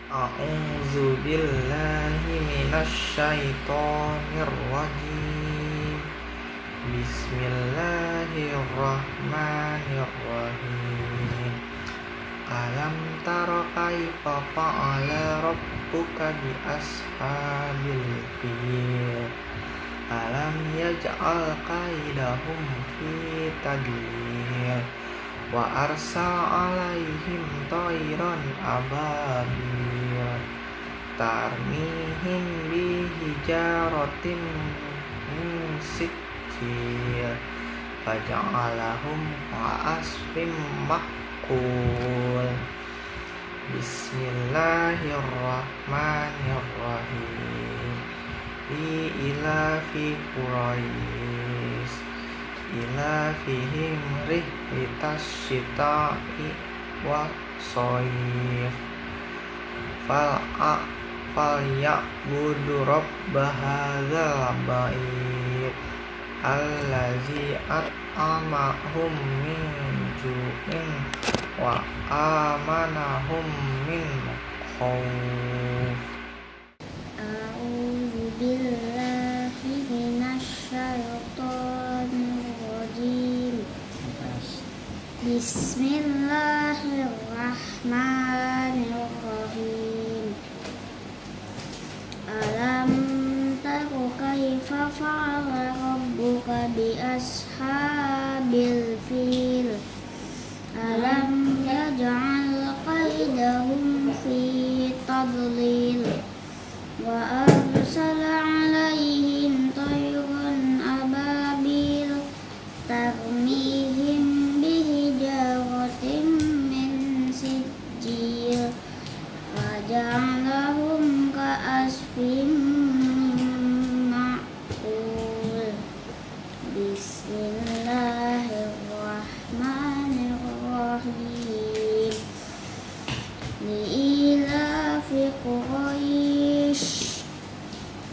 A'udzu billahi minasy syaithanir rajim. Bismillahirrahmanirrahim. Alam tara kaifa fa'ala rabbuka bi ashabil fil. Alam yaj'al kaidahum fi tadlil. Wa arsal alaihim tayran ababil tarmihim bihijaratin min sijil faja'alahum ka'asfin ma'kul. Bismillahirrahmanirrahim. Ilafi Quraisy ilafihim rihlitas syita'i wa shayf falyabudu rabba hadzal bait allazi at'amahum min ju'in wa amanahum min khauf. A'udzu billahi minasy syaithanir rajim. Bismillahirrahmanirrahim. Alam tara kaifa fa'ala rabbuka bi ashabil fil. Alam yaj'al kaidahum fi tadlil. Wa arsala alaihim tayran ababil tarmihim bihijaratin min sijil faja'alahum ka'asfin ma'kul. Bismillahirrahmanirrahim. Li'ilafi Quraisy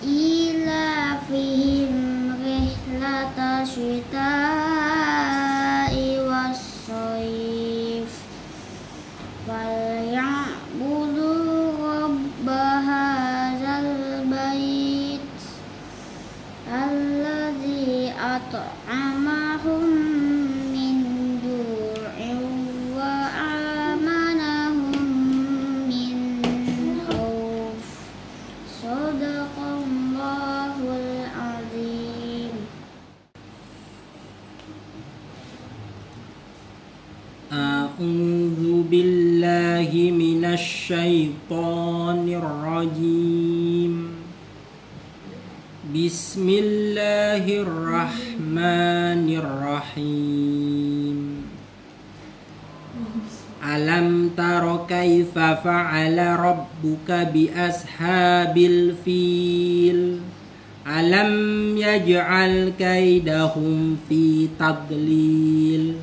ilafihim rihlata syita'i was-shayf falyabudu rabba hadzal bait allazi at'amahum min ju'in wa amanahum min khauf. Shadaqallahul azim. A'udzu billahi minasy syaithanir rajim. Bismillahirrahmanirrahim. Alam tara kaifa fa'ala rabbuka bi ashabil fil. Alam yaj'al kaidahum fi tadlil.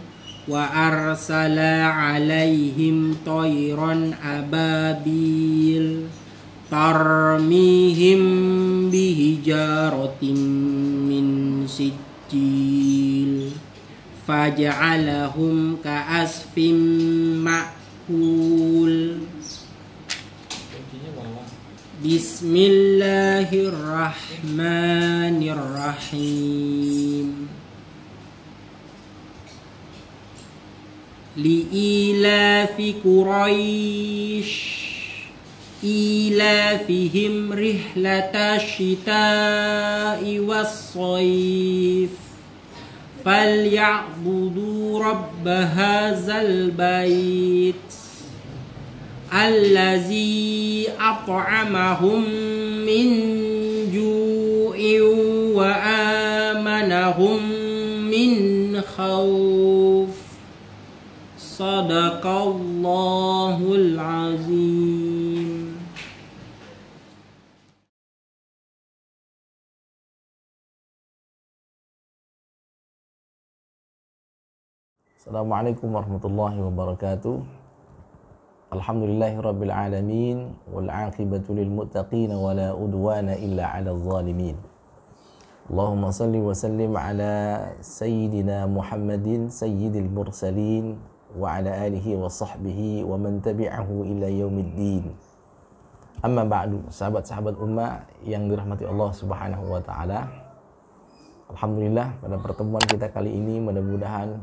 Wa arsala alaihim tayran ababil tarmihim bihijaratin min sijil faja'alahum ka'asfin ma'kul. Bismillahirrahmanirrahim. Li'ilafi Quraisy ilafihim rihlata syita'i was-shayf falyabudu rabba hadzal bait allazi at'amahum min ju'in wa amanahum min khauf. Sadaqallahul azim. Assalamualaikum warahmatullahi wabarakatuh. Alhamdulillahirabbil alamin wal 'aqibatu lil muttaqin wa la udwana illa 'alal zalimin. Allahumma salli wa sallim ala sayyidina Muhammadin sayyidil mursalin wa ala alihi wa sahbihi wa man tabi'ahu ila yaumiddin. Amma ba'du, sahabat-sahabat ummah yang dirahmati Allah Subhanahu wa taala. Alhamdulillah pada pertemuan kita kali ini mudah-mudahan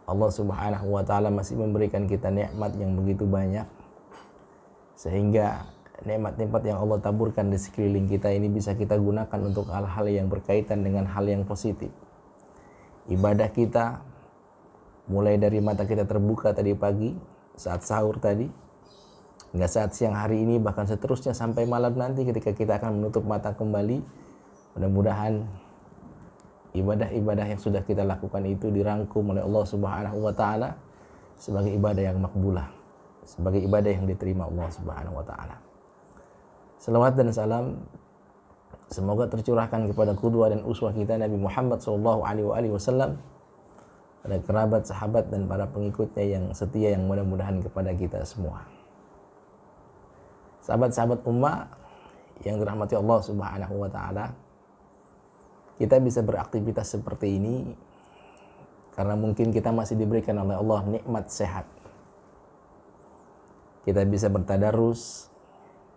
Allah Subhanahu wa taala masih memberikan kita nikmat yang begitu banyak, sehingga nikmat-nikmat yang Allah taburkan di sekeliling kita ini bisa kita gunakan untuk hal-hal yang berkaitan dengan hal yang positif. Ibadah kita mulai dari mata kita terbuka tadi pagi saat sahur tadi, hingga saat siang hari ini, bahkan seterusnya sampai malam nanti ketika kita akan menutup mata kembali. Mudah-mudahan ibadah-ibadah yang sudah kita lakukan itu dirangkum oleh Allah Subhanahu wa taala sebagai ibadah yang makbulah, sebagai ibadah yang diterima Allah Subhanahu wa taala. Selawat dan salam semoga tercurahkan kepada qudwah dan uswah kita Nabi Muhammad SAW, pada kerabat, sahabat dan para pengikutnya yang setia yang mudah-mudahan kepada kita semua. Sahabat-sahabat ummah yang dirahmati Allah Subhanahu wa taala, kita bisa beraktivitas seperti ini karena mungkin kita masih diberikan oleh Allah nikmat sehat. Kita bisa bertadarus,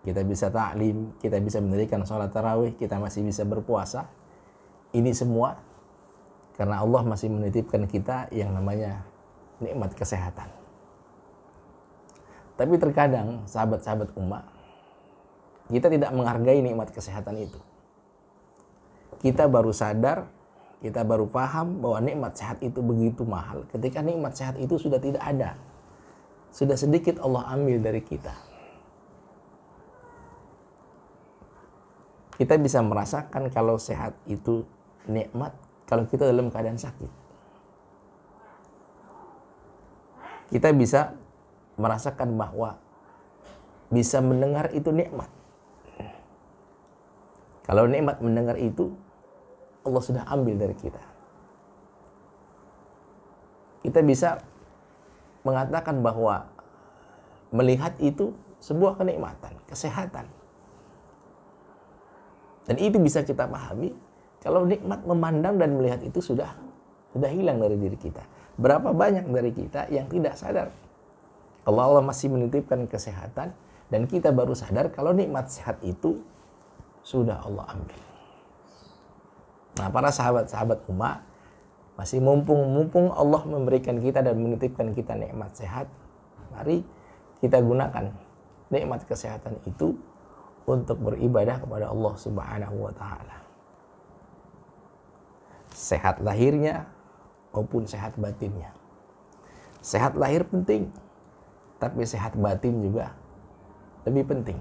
kita bisa ta'lim, kita bisa mendirikan sholat tarawih, kita masih bisa berpuasa. Ini semua karena Allah masih menitipkan kita yang namanya nikmat kesehatan. Tapi terkadang sahabat-sahabat ummah, kita tidak menghargai nikmat kesehatan itu. Kita baru sadar, kita baru paham bahwa nikmat sehat itu begitu mahal ketika nikmat sehat itu sudah tidak ada. Sudah sedikit Allah ambil dari kita. Kita bisa merasakan kalau sehat itu nikmat kalau kita dalam keadaan sakit. Kita bisa merasakan bahwa bisa mendengar itu nikmat. Kalau nikmat mendengar itu Allah sudah ambil dari kita. Kita bisa mengatakan bahwa melihat itu sebuah kenikmatan, kesehatan. Dan itu bisa kita pahami kalau nikmat memandang dan melihat itu sudah hilang dari diri kita. Berapa banyak dari kita yang tidak sadar kalau Allah masih menitipkan kesehatan dan kita baru sadar kalau nikmat sehat itu sudah Allah ambil. Nah, para sahabat-sahabat ummah, masih mumpung Allah memberikan kita dan menitipkan kita nikmat sehat, mari kita gunakan nikmat kesehatan itu untuk beribadah kepada Allah Subhanahu wa taala. Sehat lahirnya maupun sehat batinnya. Sehat lahir penting, tapi sehat batin juga lebih penting.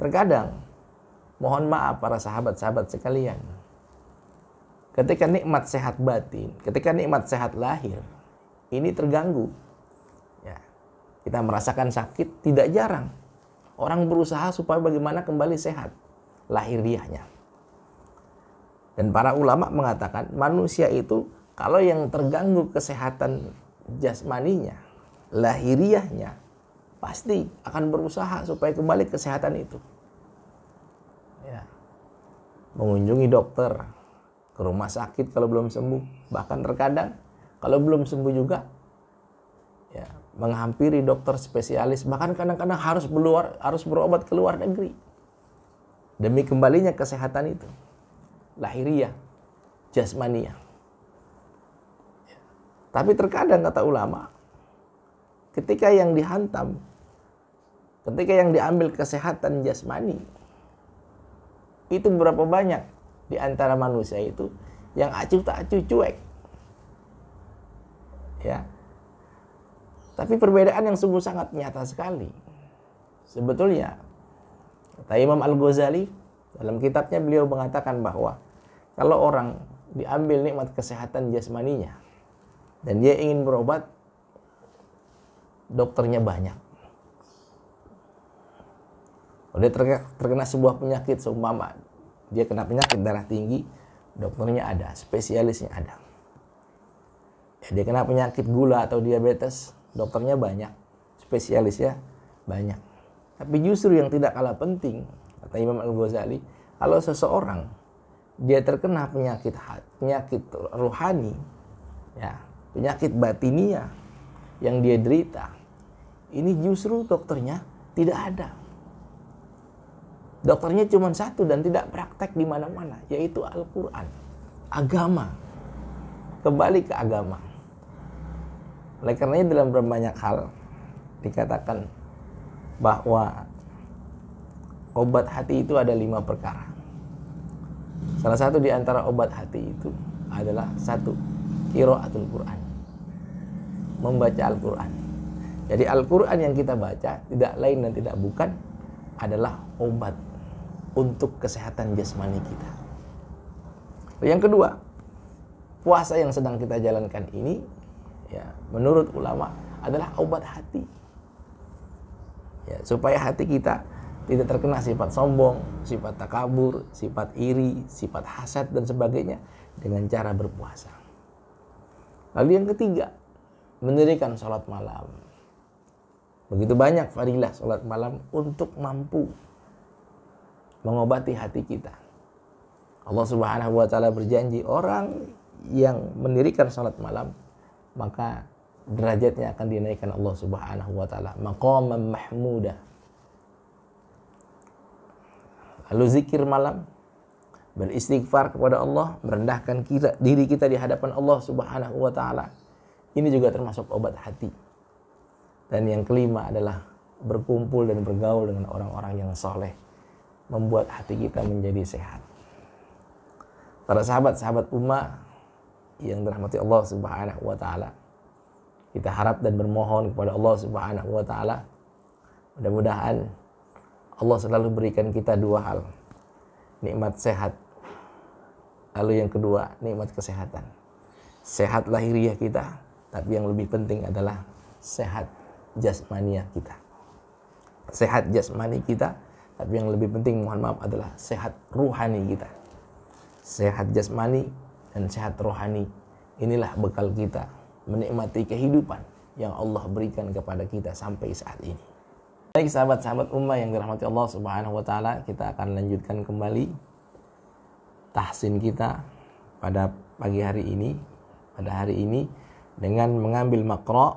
Terkadang, mohon maaf para sahabat-sahabat sekalian, ketika nikmat sehat batin, ketika nikmat sehat lahir ini terganggu, ya, kita merasakan sakit, tidak jarang orang berusaha supaya bagaimana kembali sehat lahiriahnya. Dan para ulama mengatakan manusia itu kalau yang terganggu kesehatan jasmaninya, lahiriahnya, pasti akan berusaha supaya kembali kesehatan itu. Ya, mengunjungi dokter, ke rumah sakit kalau belum sembuh, bahkan terkadang kalau belum sembuh juga, ya, menghampiri dokter spesialis, bahkan kadang-kadang harus berobat ke luar negeri demi kembalinya kesehatan itu, lahiriah, jasmaniah. Ya. Tapi terkadang kata ulama, ketika yang dihantam, ketika yang diambil kesehatan jasmani, itu berapa banyak di antara manusia itu yang acuh tak acuh, cuek. Ya. Tapi perbedaan yang sungguh sangat nyata sekali. Sebetulnya kata Imam Al-Ghazali dalam kitabnya, beliau mengatakan bahwa kalau orang diambil nikmat kesehatan jasmaninya dan dia ingin berobat, dokternya banyak. Kalau dia terkena sebuah penyakit, seumpama dia kena penyakit darah tinggi, dokternya ada, spesialisnya ada. Ya, dia kena penyakit gula atau diabetes, dokternya banyak, spesialisnya banyak. Tapi justru yang tidak kalah penting, kata Imam Al-Ghazali, kalau seseorang dia terkena penyakit rohani, ya, penyakit batinia yang dia derita, ini justru dokternya tidak ada. Dokternya cuma satu dan tidak praktek di mana-mana, yaitu Al-Quran. Agama. Kembali ke agama. Oleh karenanya dalam banyak hal dikatakan bahwa obat hati itu ada 5 perkara. Salah satu di antara obat hati itu adalah 1, qiraatul Quran. Membaca Al-Quran. Jadi Al-Quran yang kita baca tidak lain dan tidak bukan adalah obat untuk kesehatan jasmani kita. Yang kedua, puasa yang sedang kita jalankan ini, ya, menurut ulama adalah obat hati. Ya, supaya hati kita tidak terkena sifat sombong, sifat takabur, sifat iri, sifat hasad dan sebagainya dengan cara berpuasa. Lalu yang ketiga, mendirikan sholat malam. Begitu banyak fadilah sholat malam untuk mampu mengobati hati kita. Allah Subhanahu wa taala berjanji orang yang mendirikan sholat malam maka derajatnya akan dinaikkan Allah Subhanahu wa taala maqaman mahmuda. Lalu zikir malam, beristighfar kepada Allah, merendahkan diri kita di hadapan Allah Subhanahu wa taala. Ini juga termasuk obat hati. Dan yang kelima adalah berkumpul dan bergaul dengan orang-orang yang soleh, membuat hati kita menjadi sehat. Para sahabat-sahabat ummah yang dirahmati Allah Subhanahu wa taala, kita harap dan bermohon kepada Allah Subhanahu wa taala, mudah-mudahan Allah selalu berikan kita 2 hal. Nikmat sehat. Lalu yang kedua, nikmat kesehatan. Sehat lahiriah kita, tapi yang lebih penting adalah sehat jasmaniah kita. Sehat jasmani kita, tapi yang lebih penting mohon maaf adalah sehat ruhani kita. Sehat jasmani dan sehat rohani, inilah bekal kita menikmati kehidupan yang Allah berikan kepada kita sampai saat ini. Baik sahabat-sahabat ummah yang dirahmati Allah Subhanahu wa taala, kita akan lanjutkan kembali tahsin kita pada pagi hari ini, pada hari ini dengan mengambil maqra,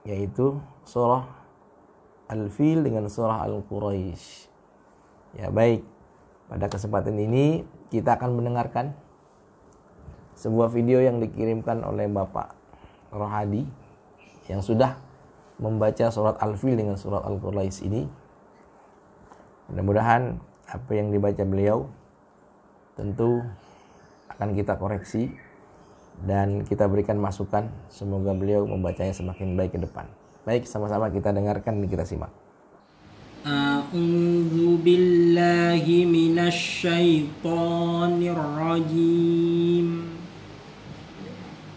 yaitu surah Al-Fil dengan surah Al-Quraisy. Ya baik, pada kesempatan ini kita akan mendengarkan sebuah video yang dikirimkan oleh Bapak Rohadi yang sudah membaca surat Al-Fil dengan surat Al-Quraisy ini. Mudah-mudahan apa yang dibaca beliau tentu akan kita koreksi dan kita berikan masukan, semoga beliau membacanya semakin baik ke depan. Baik, sama-sama kita dengarkan dan kita simak. A'udzu billahi minasy syaithanir rajim.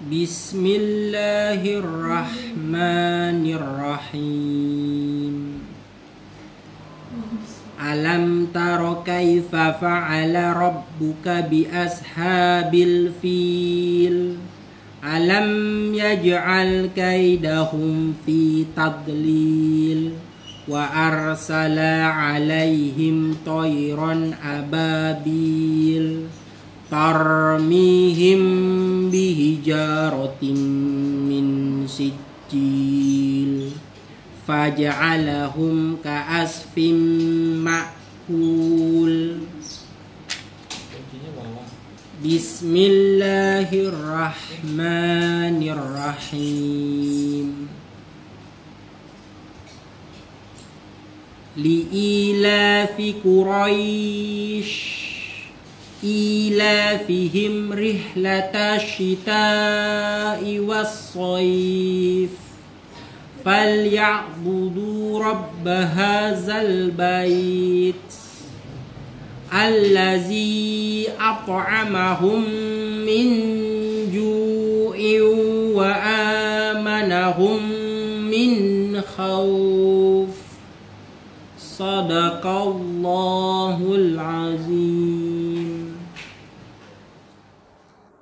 Bismillahirrahmanirrahim. Alam tara kaifa fa'ala rabbuka bi ashabil fil. Alam yaj'al kaidahum fi tadlil. Wa arsala 'alaihim tayran ababil. Tarmihim bihijaratin min sijil faj'alahum ka'asfim ma'kul. Bismillahirrahmanirrahim. Li'ilafi Quraisy إيلافهم رحلة الشتاء والصيف فليعبدوا رب هذا البيت الذي أطعمهم من جوع وآمنهم من خوف صدق الله العظيم.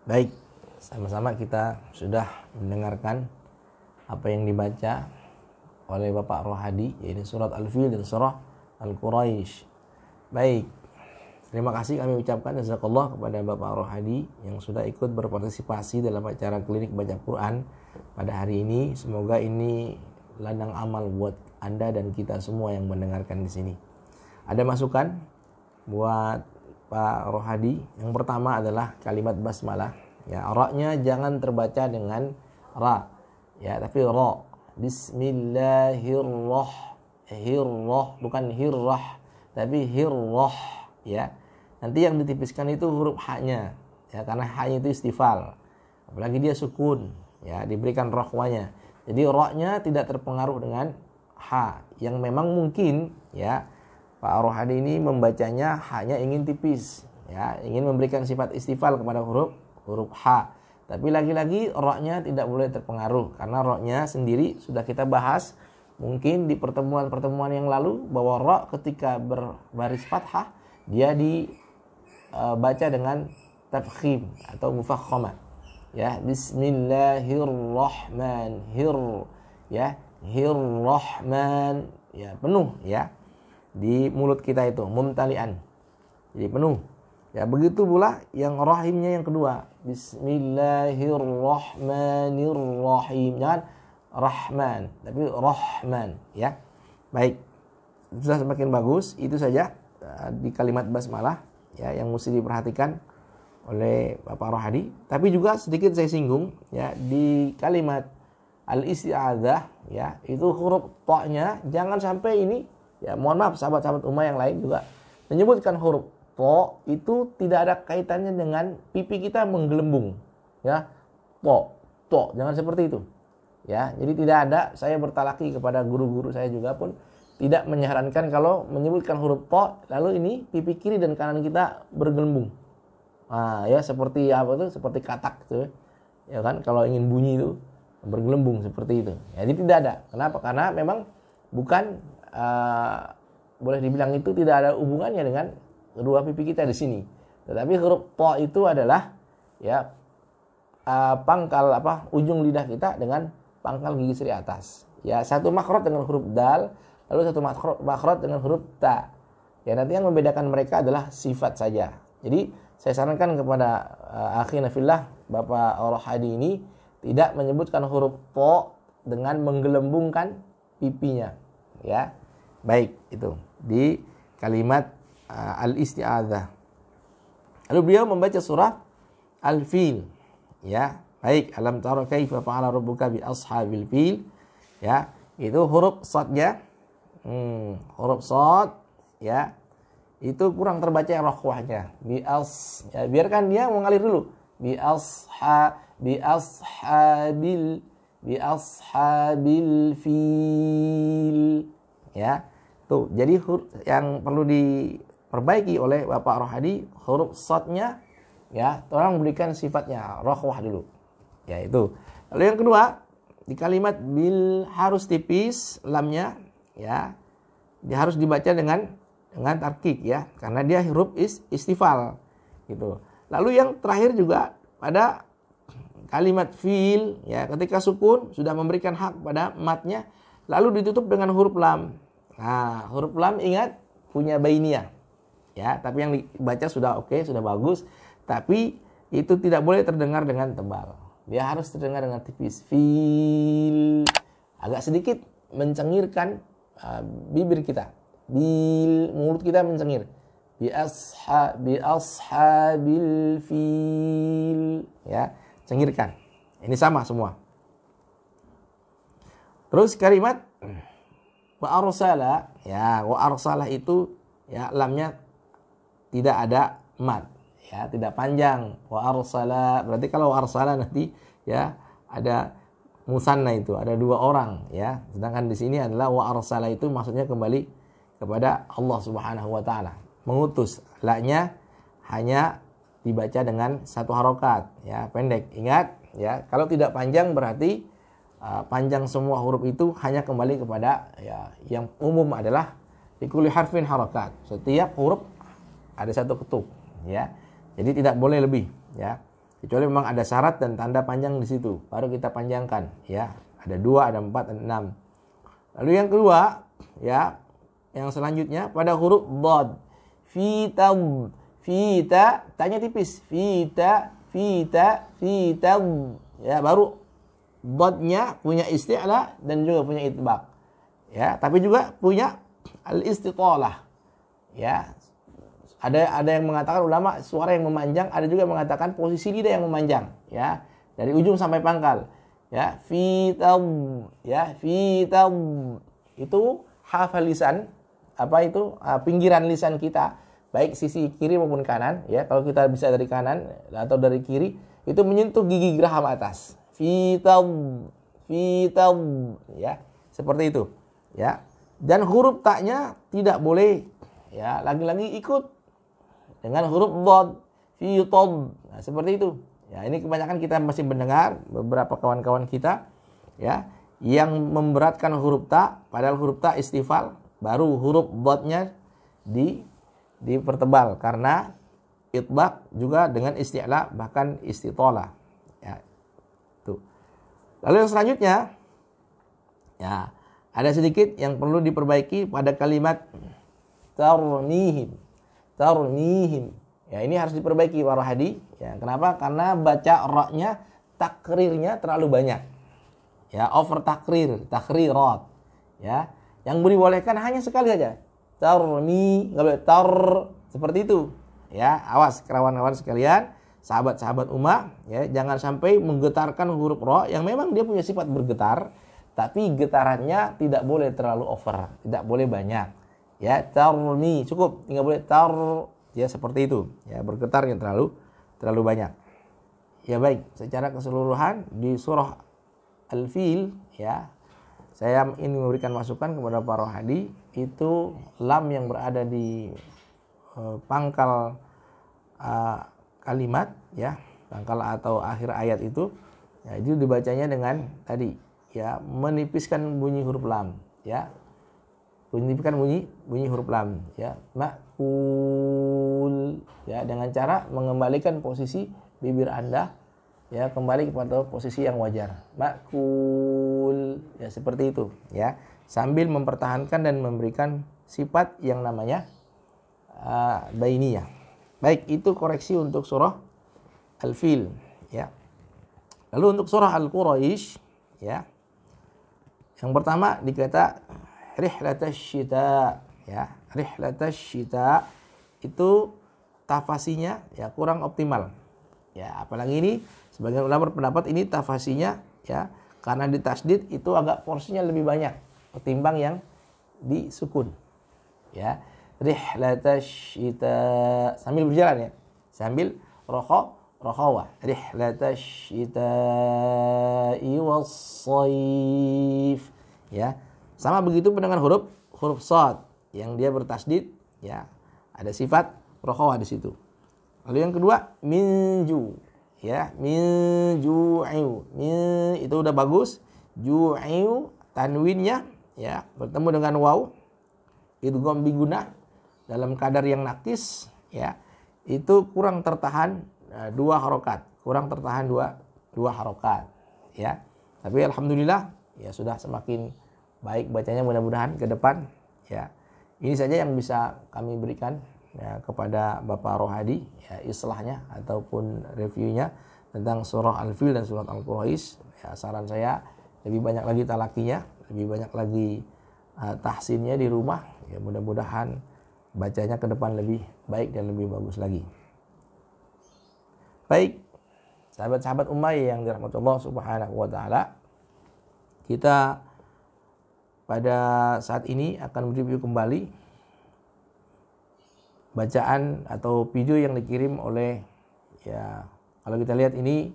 Baik, sama-sama kita sudah mendengarkan apa yang dibaca oleh Bapak Rohadi, yaitu surat Al-Fil dan surah Al-Quraisy. Baik, terima kasih kami ucapkan jazakallah kepada Bapak Rohadi yang sudah ikut berpartisipasi dalam acara klinik baca Quran pada hari ini. Semoga ini ladang amal buat Anda dan kita semua yang mendengarkan di sini. Ada masukan, buat Pak Rohadi. Yang pertama adalah kalimat basmalah. Ya, ra-nya jangan terbaca dengan ra, ya, tapi ra. Bismillahirrahmanirrahim, bukan hirrah, tapi hirrah, ya. Nanti yang ditipiskan itu huruf h-nya, ya, karena h-nya itu istifal. Apalagi dia sukun, ya, diberikan rohwanya. Jadi ra-nya tidak terpengaruh dengan h, yang memang mungkin, ya, Pak Rohadi ini membacanya hanya ingin tipis, ya, ingin memberikan sifat istifal kepada huruf h. Tapi lagi-lagi ra-nya tidak boleh terpengaruh, karena ra-nya sendiri sudah kita bahas mungkin di pertemuan-pertemuan yang lalu, bahwa ra ketika berbaris fathah dia dibaca dengan tafkhim atau mufakhamah, ya. Bismillahirrahmanirrahim, ya, hirrahman, ya, penuh, ya, di mulut kita itu mumtalian, jadi penuh. Ya, begitu pula yang rahimnya yang kedua. Bismillahirrahmanirrahim. Jangan rahman, tapi rahman, ya. Baik. Sudah semakin bagus. Itu saja di kalimat basmalah, ya, yang mesti diperhatikan oleh Bapak Rohadi. Tapi juga sedikit saya singgung, ya, di kalimat al-isti'adzah, ya, itu huruf ta-nya jangan sampai ini, ya, mohon maaf sahabat-sahabat ummah yang lain juga menyebutkan huruf to itu tidak ada kaitannya dengan pipi kita menggelembung, ya. To jangan seperti itu, ya. Jadi tidak ada, saya bertalaki kepada guru-guru saya juga pun tidak menyarankan kalau menyebutkan huruf to lalu ini pipi kiri dan kanan kita bergelembung. Nah, ya, seperti apa itu, seperti katak gitu, ya kan, kalau ingin bunyi itu bergelembung seperti itu. Jadi tidak ada. Kenapa? Karena memang bukan boleh dibilang itu tidak ada hubungannya dengan kedua pipi kita di sini. Tetapi huruf ta itu adalah, ya, pangkal ujung lidah kita dengan pangkal gigi seri atas. Ya, satu makhraj dengan huruf dal, lalu satu makhraj dengan huruf ta. Ya, nanti yang membedakan mereka adalah sifat saja. Jadi saya sarankan kepada akhina fillah Bapak Rohadi ini tidak menyebutkan huruf ta dengan menggelembungkan pipinya, ya. Baik, itu di kalimat al-isti'adzah. Lalu beliau membaca surah Al-Fil, ya. Baik, alam tara kaifa fa'ala rabbuka bi ashabil fil, ya. Itu huruf shadnya, huruf shad, ya. Itu kurang terbaca rohwahnya. Ya, biarkan dia mengalir dulu. Bi ashabil fil, ya. Tuh, jadi yang perlu diperbaiki oleh Bapak Rohadi huruf shadnya, ya, tolong berikan sifatnya rohwah dulu, ya, itu. Lalu yang kedua, di kalimat bil harus tipis lamnya, ya, dia harus dibaca dengan tarkik, ya, karena dia huruf istifal, gitu. Lalu yang terakhir juga pada kalimat fil, ya, ketika sukun sudah memberikan hak pada matnya, lalu ditutup dengan huruf lam. Nah, huruf lam ingat punya bainiyah, ya, tapi yang dibaca sudah oke, sudah bagus, tapi itu tidak boleh terdengar dengan tebal. Dia harus terdengar dengan tipis. Fil, agak sedikit mencengirkan bibir kita. Mulut kita mencengir. Bi ashabil fil, ya, cengirkan. Ini sama semua. Terus kalimat wa arsala, ya, wa arsala itu, ya, lamnya tidak ada mat, ya, tidak panjang. Wa arsala, berarti kalau wa arsala nanti, ya, ada musanna, itu ada dua orang, ya. Sedangkan di sini adalah wa arsala itu maksudnya kembali kepada Allah Subhanahu wa taala, mengutus. La-nya hanya dibaca dengan satu harokat, ya, pendek. Ingat, ya, kalau tidak panjang berarti panjang semua huruf itu hanya kembali kepada, ya, yang umum adalah likulli harfin harakat. Setiap huruf ada satu ketuk, ya. Jadi tidak boleh lebih, ya. Kecuali memang ada syarat dan tanda panjang di situ, baru kita panjangkan, ya. Ada 2, ada 4, ada 6. Lalu yang kedua, ya, yang selanjutnya pada huruf dhad. Fita, tanya tipis. Fita, ya, baru dhadnya punya isti'la dan juga punya itbaq, ya, tapi juga punya al-istitalah, ya, Ada yang mengatakan ulama suara yang memanjang, ada juga yang mengatakan posisi lidah yang memanjang, ya. Dari ujung sampai pangkal. Ya, fitab, ya, fitab. Itu hafal lisan, apa itu? Pinggiran lisan kita, baik sisi kiri maupun kanan, ya. Kalau kita bisa dari kanan atau dari kiri, itu menyentuh gigi geraham atas. Fitab, fitab, ya. Seperti itu, ya. Dan huruf taknya tidak boleh, ya, lagi-lagi ikut dengan huruf dhad, fitab. Nah, seperti itu. Ya, ini kebanyakan kita masih mendengar beberapa kawan-kawan kita, ya, yang memberatkan huruf ta, padahal huruf ta istifal, baru huruf dhadnya dipertebal karena itbaq juga dengan isti'la bahkan istitola. Ya. Tuh. Lalu yang selanjutnya, ya, ada sedikit yang perlu diperbaiki pada kalimat tarmihim. Tarmihim. Ya, ini harus diperbaiki para hadi. Ya, kenapa? Karena baca ra-nya, takrirnya terlalu banyak. Ya, over takrirat. Ya, yang dibolehkan hanya sekali saja. Tarmi, enggak boleh tar, seperti itu. Ya, awas kawan-kawan sekalian, sahabat-sahabat ummah, ya, jangan sampai menggetarkan huruf ra yang memang dia punya sifat bergetar, tapi getarannya tidak boleh terlalu over, tidak boleh banyak. Ya, tarmi cukup, tinggal boleh tar, ya, seperti itu. Ya, bergetarnya terlalu banyak. Ya, baik, secara keseluruhan di surah Al-Fil, ya, saya ingin memberikan masukan kepada para hadi, itu lam yang berada di pangkal kalimat, ya, pangkal atau akhir ayat itu, ya, itu dibacanya dengan tadi, ya, menipiskan bunyi huruf lam, ya, menipiskan bunyi huruf lam, ya, ma'kul, ya, dengan cara mengembalikan posisi bibir Anda, ya, kembali kepada posisi yang wajar, ma'kul, ya, seperti itu, ya, sambil mempertahankan dan memberikan sifat yang namanya bainiyah. Baik, itu koreksi untuk surah Al-Fil, ya. Lalu untuk surah Al-Quraisy, ya, yang pertama dikata rihlatasy syita, ya, rihlatasy syita itu tafasinya, ya, kurang optimal. Ya, apalagi ini sebagian ulama berpendapat ini tafasinya, ya, karena ditasdid itu agak porsinya lebih banyak ketimbang yang disukun. Ya, rihlatasy syita sambil berjalan, ya, sambil rohawa, rihlatasy syita'i was-shaif, ya. Sama begitu dengan huruf shad yang dia bertasdid, ya, ada sifat rohawa di situ. Lalu yang kedua minju, ya, minju'u, min itu udah bagus, ju'u tanwinnya, ya, bertemu dengan waw, idgham bigunah dalam kadar yang nakis, ya, itu kurang tertahan dua harokat, dua harokat, ya. Tapi alhamdulillah, ya, sudah semakin baik bacanya, mudah-mudahan ke depan, ya. Ini saja yang bisa kami berikan, ya, kepada Bapak Rohadi, ya, islahnya ataupun reviewnya tentang surah Al-Fil dan surah Al-Quraisy. Ya, saran saya lebih banyak lagi talakinya, lebih banyak lagi tahsinnya di rumah, ya, mudah-mudahan bacanya ke depan lebih baik dan lebih bagus lagi. Baik, sahabat-sahabat ummah yang dirahmati Allah Subhanahu wa taala, kita pada saat ini akan mereview kembali bacaan atau video yang dikirim oleh, ya, kalau kita lihat ini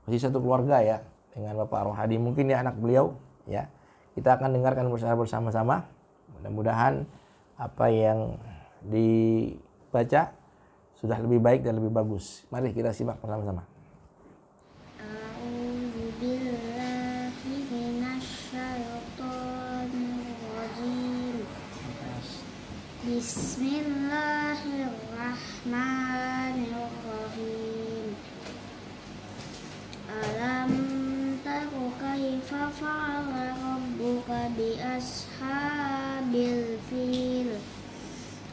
masih satu keluarga, ya, dengan Bapak Rohadi, mungkin ya anak beliau, ya. Kita akan dengarkan bersama-sama. Mudah-mudahan apa yang dibaca sudah lebih baik dan lebih bagus. Mari kita simak bersama-sama. Bismillahirrahmanirrahim. Alam taru kaifa fa'ala rabbuka bi ashabil fil.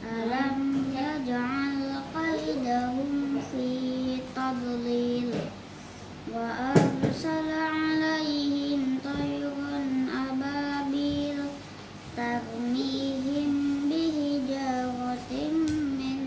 Alam yaj'al qaidahum fi tadlil wa arsala 'alaihim tayran ababil tarmihim bihijaratin min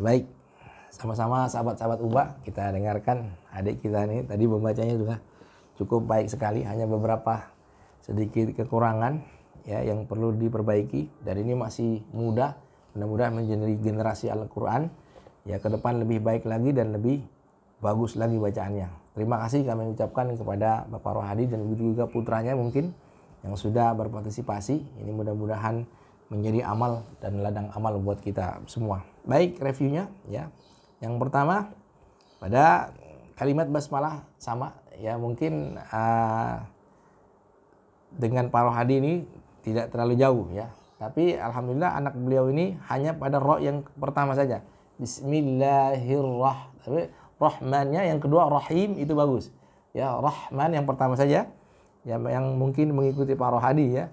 Baik, sama-sama sahabat-sahabat Uba, kita dengarkan adik kita ini tadi membacanya juga cukup baik sekali, hanya beberapa sedikit kekurangan ya yang perlu diperbaiki, dan ini masih muda, mudah-mudahan menjadi generasi Al-Qur'an ya ke depan lebih baik lagi dan lebih bagus lagi bacaannya. Terima kasih kami ucapkan kepada Bapak Rohadi dan juga putranya mungkin yang sudah berpartisipasi. Ini mudah-mudahan menjadi amal dan ladang amal buat kita semua. Baik, reviewnya ya. Yang pertama pada kalimat basmalah sama ya, mungkin dengan Pak Rohadi ini tidak terlalu jauh ya. Tapi alhamdulillah anak beliau ini hanya pada ro yang pertama saja. Bismillahirrahmanirrahim. Rahmannya yang kedua Rahim itu bagus. Ya, Rahman yang pertama saja. Ya, yang mungkin mengikuti Pak Rohadi ya.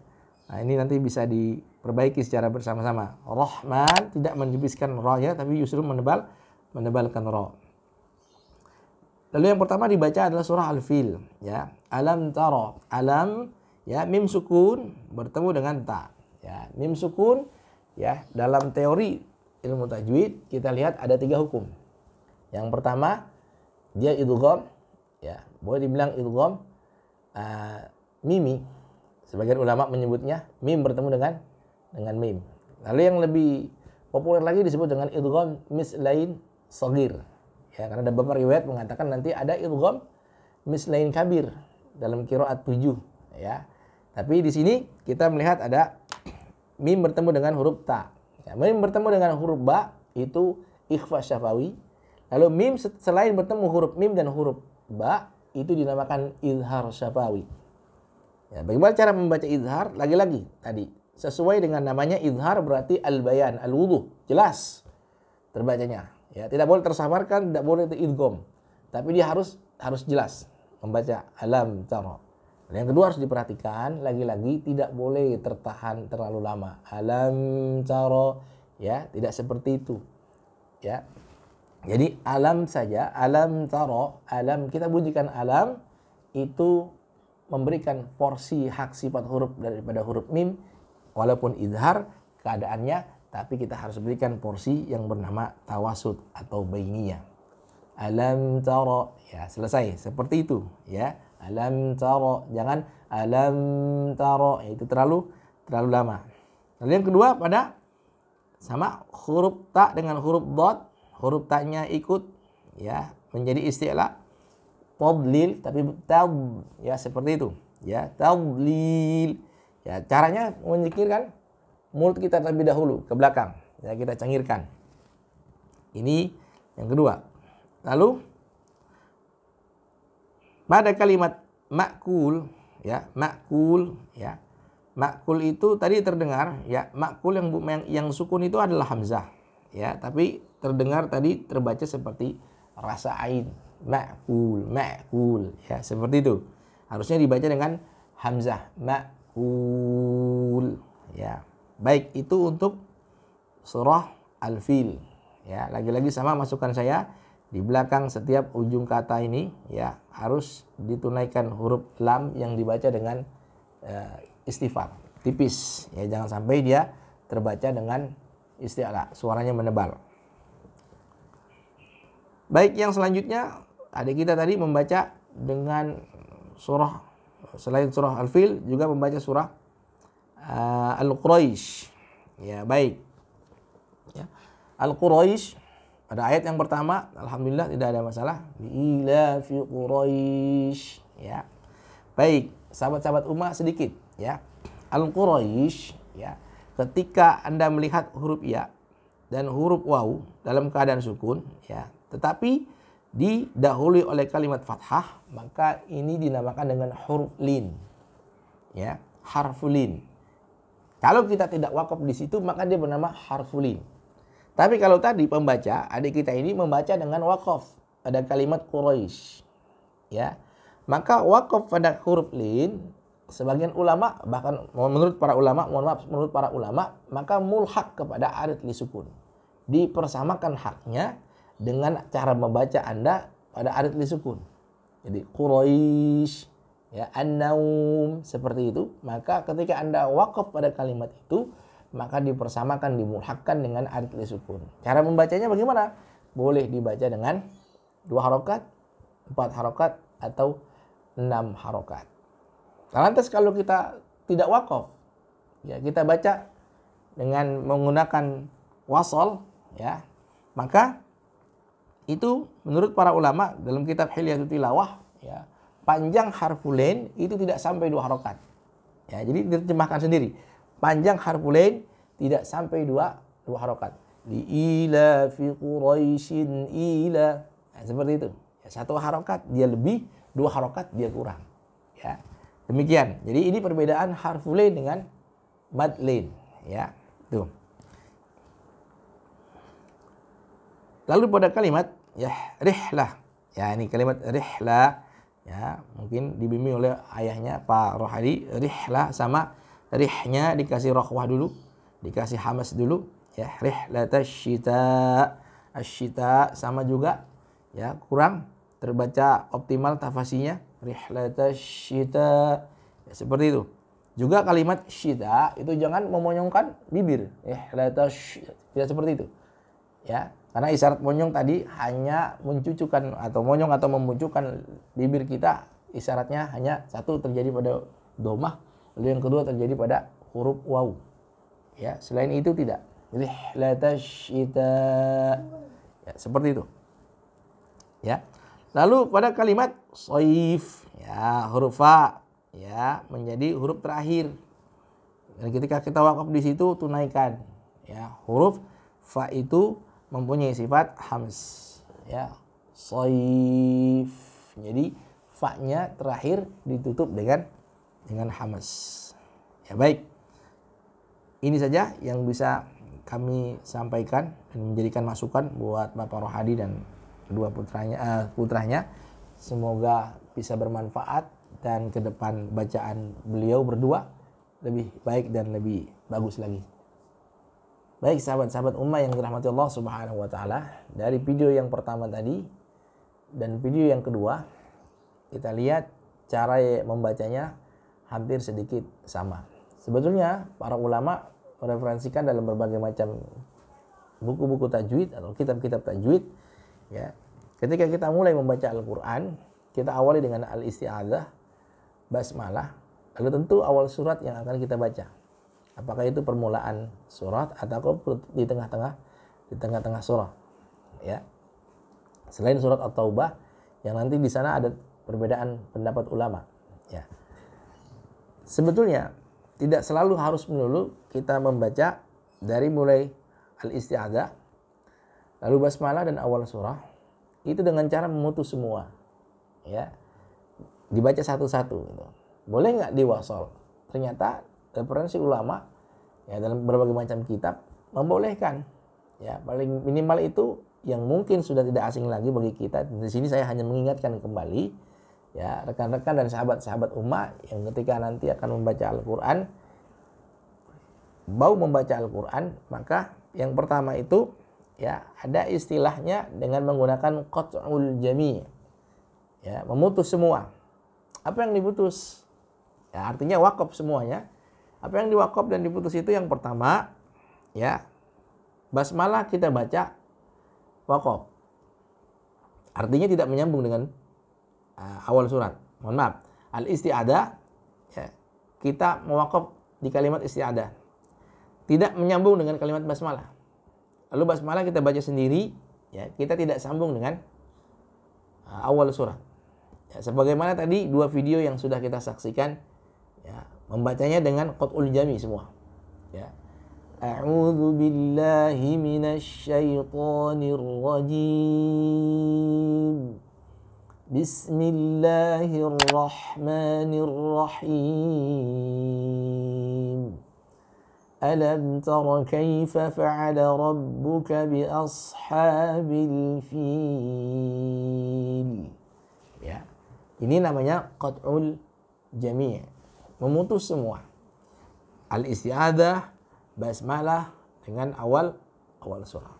Nah, ini nanti bisa diperbaiki secara bersama-sama. Rahman tidak menjepiskan ro ya, tapi justru menebalkan ro. Lalu yang pertama dibaca adalah surah Al-Fil ya. Alam tara. Alam ya, mim sukun bertemu dengan ta. Ya, mim sukun ya, dalam teori ilmu tajwid kita lihat ada 3 hukum. Yang pertama dia idgham ya, boleh dibilang idgham mimi. Sebagian ulama menyebutnya mim bertemu dengan mim. Lalu yang lebih populer lagi disebut dengan idgham mislain shaghir. Ya, karena ada beberapa riwayat mengatakan nanti ada idgham mislain kabir dalam qiraat 7 ya. Tapi di sini kita melihat ada mim bertemu dengan huruf ta. Ya, mim bertemu dengan huruf ba itu ikhfa syafawi. Lalu mim selain bertemu huruf mim dan huruf ba itu dinamakan izhar syafawi. Ya, bagaimana cara membaca izhar? Lagi-lagi tadi sesuai dengan namanya izhar berarti al-bayan, al-wuduh, jelas terbacanya. Ya, tidak boleh tersamarkan, tidak boleh idgham. Tapi dia harus jelas membaca alam tara. Yang kedua harus diperhatikan, lagi-lagi tidak boleh tertahan terlalu lama. Alam tara ya, tidak seperti itu. Ya. Jadi alam saja, alam tara, alam kita bunyikan alam itu memberikan porsi hak sifat huruf daripada huruf mim walaupun izhar keadaannya, tapi kita harus berikan porsi yang bernama tawasud atau bainiyah. Alam tara ya, selesai seperti itu ya. Alam tara, jangan alam tara, itu terlalu lama. Lalu yang kedua pada sama huruf ta dengan huruf dad, huruf ta-nya ikut ya menjadi isti'la. Tadlil tapi tad ya, seperti itu ya, tadlil. Ya, caranya menyingkirkan mulut kita terlebih dahulu ke belakang ya, kita cengirkan. Ini yang kedua. Lalu pada kalimat makul ya, makul ya. Makul itu tadi terdengar ya, makul yang sukun itu adalah hamzah ya, tapi terdengar tadi terbaca seperti rasa ain. Makul ya, seperti itu. Harusnya dibaca dengan hamzah, makul ya. Baik, itu untuk surah Al-Fil ya. Lagi-lagi sama masukan saya, di belakang setiap ujung kata ini ya harus ditunaikan huruf lam yang dibaca dengan istifal, tipis ya, jangan sampai dia terbaca dengan isti'la, suaranya menebal. Baik, yang selanjutnya adik kita tadi membaca dengan surah, selain surah Al-Fil juga membaca surah Al-Quraisy. Ya, baik. Ya. Al-Quraisy pada ayat yang pertama alhamdulillah tidak ada masalah. Ila fi Quraisy ya. Baik, sahabat-sahabat umat sedikit ya. Al-Quraisy ya. Ketika Anda melihat huruf ya dan huruf waw dalam keadaan sukun ya, tetapi didahului oleh kalimat fathah, maka ini dinamakan dengan huruf lin. Ya, harfulin. Kalau kita tidak wakaf di situ, maka dia bernama harfulin. Tapi kalau tadi pembaca, adik kita ini membaca dengan wakaf pada kalimat Quraisy. Ya. Maka wakaf pada huruf lin, sebagian ulama, bahkan menurut para ulama, menurut para ulama, maka mulhaq kepada arid li sukun. Dipersamakan haknya dengan cara membaca Anda pada arid li sukun. Jadi Quraisy ya, an-naum seperti itu. Maka ketika Anda wakaf pada kalimat itu, maka dipersamakan, dimulhakkan dengan alif lisukun. Cara membacanya bagaimana? Boleh dibaca dengan 2 harokat, 4 harokat, atau 6 harokat. Lantas kalau kita tidak wakaf, ya kita baca dengan menggunakan wasol, ya, maka itu menurut para ulama dalam kitab Hilyatul Tilawah, ya, panjang harfulain itu tidak sampai 2 harokat. Ya, jadi diterjemahkan sendiri. Panjang harfulain tidak sampai 2 harokat. Li ila fi Quraisyin ila. Nah, seperti itu. Ya, 1 harokat dia lebih, 2 harokat dia kurang. Ya. Demikian. Jadi ini perbedaan harfulain dengan madlain, ya. Tuh. Lalu pada kalimat ya rihlah. Ya, ini kalimat rihlah, ya, mungkin dibimbing oleh ayahnya Pak Rohadi. Rihlah sama rihnya dikasih rokhwah dulu, dikasih hamas dulu, ya. Rihlatasyita, asyita sama juga, ya, kurang terbaca optimal tafasinya. Rihlatasyita, ya, seperti itu. Juga kalimat syita itu jangan memonyongkan bibir. Rihlatasyita, tidak seperti itu, ya. Karena isyarat monyong tadi hanya mencucukkan atau monyong atau memunculkan bibir kita, isyaratnya hanya satu terjadi pada domah, lalu yang kedua terjadi pada huruf waw. Ya, selain itu tidak. Rihlatasyita, ya, seperti itu. Ya. Lalu pada kalimat shaif, ya, huruf fa, ya, menjadi huruf terakhir. Dan ketika kita wakaf di situ tunaikan, ya, huruf fa itu mempunyai sifat hams, ya, shaif. Jadi fa-nya terakhir ditutup dengan hams. Ya, baik. Ini saja yang bisa kami sampaikan dan menjadikan masukan buat Bapak Rohadi dan kedua putranya. Semoga bisa bermanfaat dan ke depan bacaan beliau berdua lebih baik dan lebih bagus lagi. Baik sahabat-sahabat ummah yang dirahmati Allah Subhanahu wa taala, dari video yang pertama tadi dan video yang kedua kita lihat cara membacanya hampir sedikit sama. Sebetulnya para ulama mereferensikan dalam berbagai macam buku-buku tajwid atau kitab-kitab tajwid, ya. Ketika kita mulai membaca Al-Qur'an, kita awali dengan al-isti'adzah, basmalah, lalu tentu awal surat yang akan kita baca. Apakah itu permulaan surat atau di tengah-tengah surat, ya. Selain surat At-Taubah yang nanti di sana ada perbedaan pendapat ulama, ya. Sebetulnya tidak selalu harus melulu kita membaca dari mulai al-isti'adzah lalu basmalah dan awal surah itu dengan cara memutus semua, ya. Dibaca satu-satu gitu. Boleh nggak diwasol? Ternyata referensi ulama, ya, dalam berbagai macam kitab membolehkan, ya, paling minimal itu yang mungkin sudah tidak asing lagi bagi kita. Di sini saya hanya mengingatkan kembali, ya, rekan-rekan dan sahabat-sahabat ummah yang ketika nanti akan membaca Al-Qur'an, mau membaca Al-Qur'an, maka yang pertama itu, ya, ada istilahnya dengan menggunakan qat'ul jami', ya, memutus semua. Apa yang diputus? Ya, artinya wakaf semuanya. Apa yang diwakaf dan diputus itu yang pertama, ya, basmalah kita baca wakaf. Artinya tidak menyambung dengan awal surat. Mohon maaf. Al-isti'adzah, ya, kita mewakaf di kalimat isti'adzah. Tidak menyambung dengan kalimat basmalah. Lalu basmalah kita baca sendiri, ya, kita tidak sambung dengan awal surat. Ya, sebagaimana tadi 2 video yang sudah kita saksikan, ya, membacanya dengan qat'ul jami semua, ya. A'udzu billahi minasy syaithanir rajim. Bismillahirrahmanirrahim. Alam tara kaifa fa'ala rabbuka bi ashabil fil. Ya. Ini namanya qat'ul jami'. Memutus semua. Al-isti'adzah, basmalah dengan awal surah.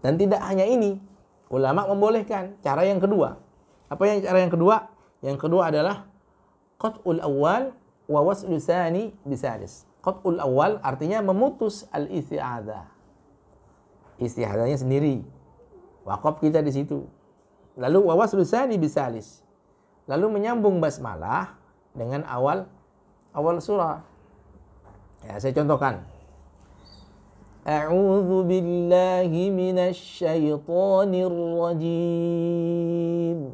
Dan tidak hanya ini, ulama membolehkan cara yang kedua. Apa yang cara yang kedua? Yang kedua adalah qat'ul awal wa waslu tsani bisalis. Qat'ul awal artinya memutus al-isti'adzah. Isti'adzahnya sendiri. Wakaf kita di situ. Lalu wa waslu tsani bisalis. Lalu menyambung basmalah dengan awal surah. Ya, saya contohkan. A'udzu billahi minasy syaithanir rajim.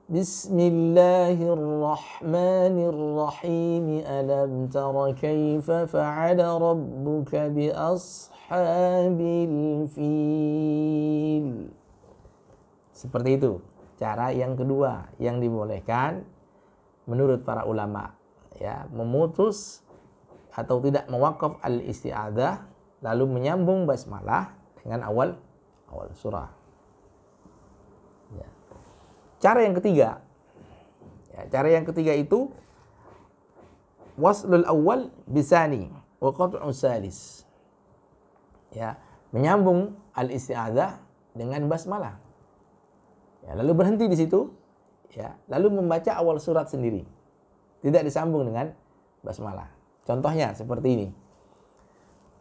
Bismillahirrahmanirrahim. Alam tara kaifa fa'ala rabbuka bi ashabil fil. Seperti itu. Cara yang kedua yang dibolehkan menurut para ulama, ya, memutus atau tidak mewakaf al-isti'adzah lalu menyambung basmalah dengan awal surah. Ya. Cara yang ketiga, itu waslul awal bisani wa qat'u salis. Ya, menyambung al-isti'adzah dengan basmalah. Ya, lalu berhenti di situ, ya, lalu membaca awal surat sendiri. Tidak disambung dengan basmalah. Contohnya seperti ini.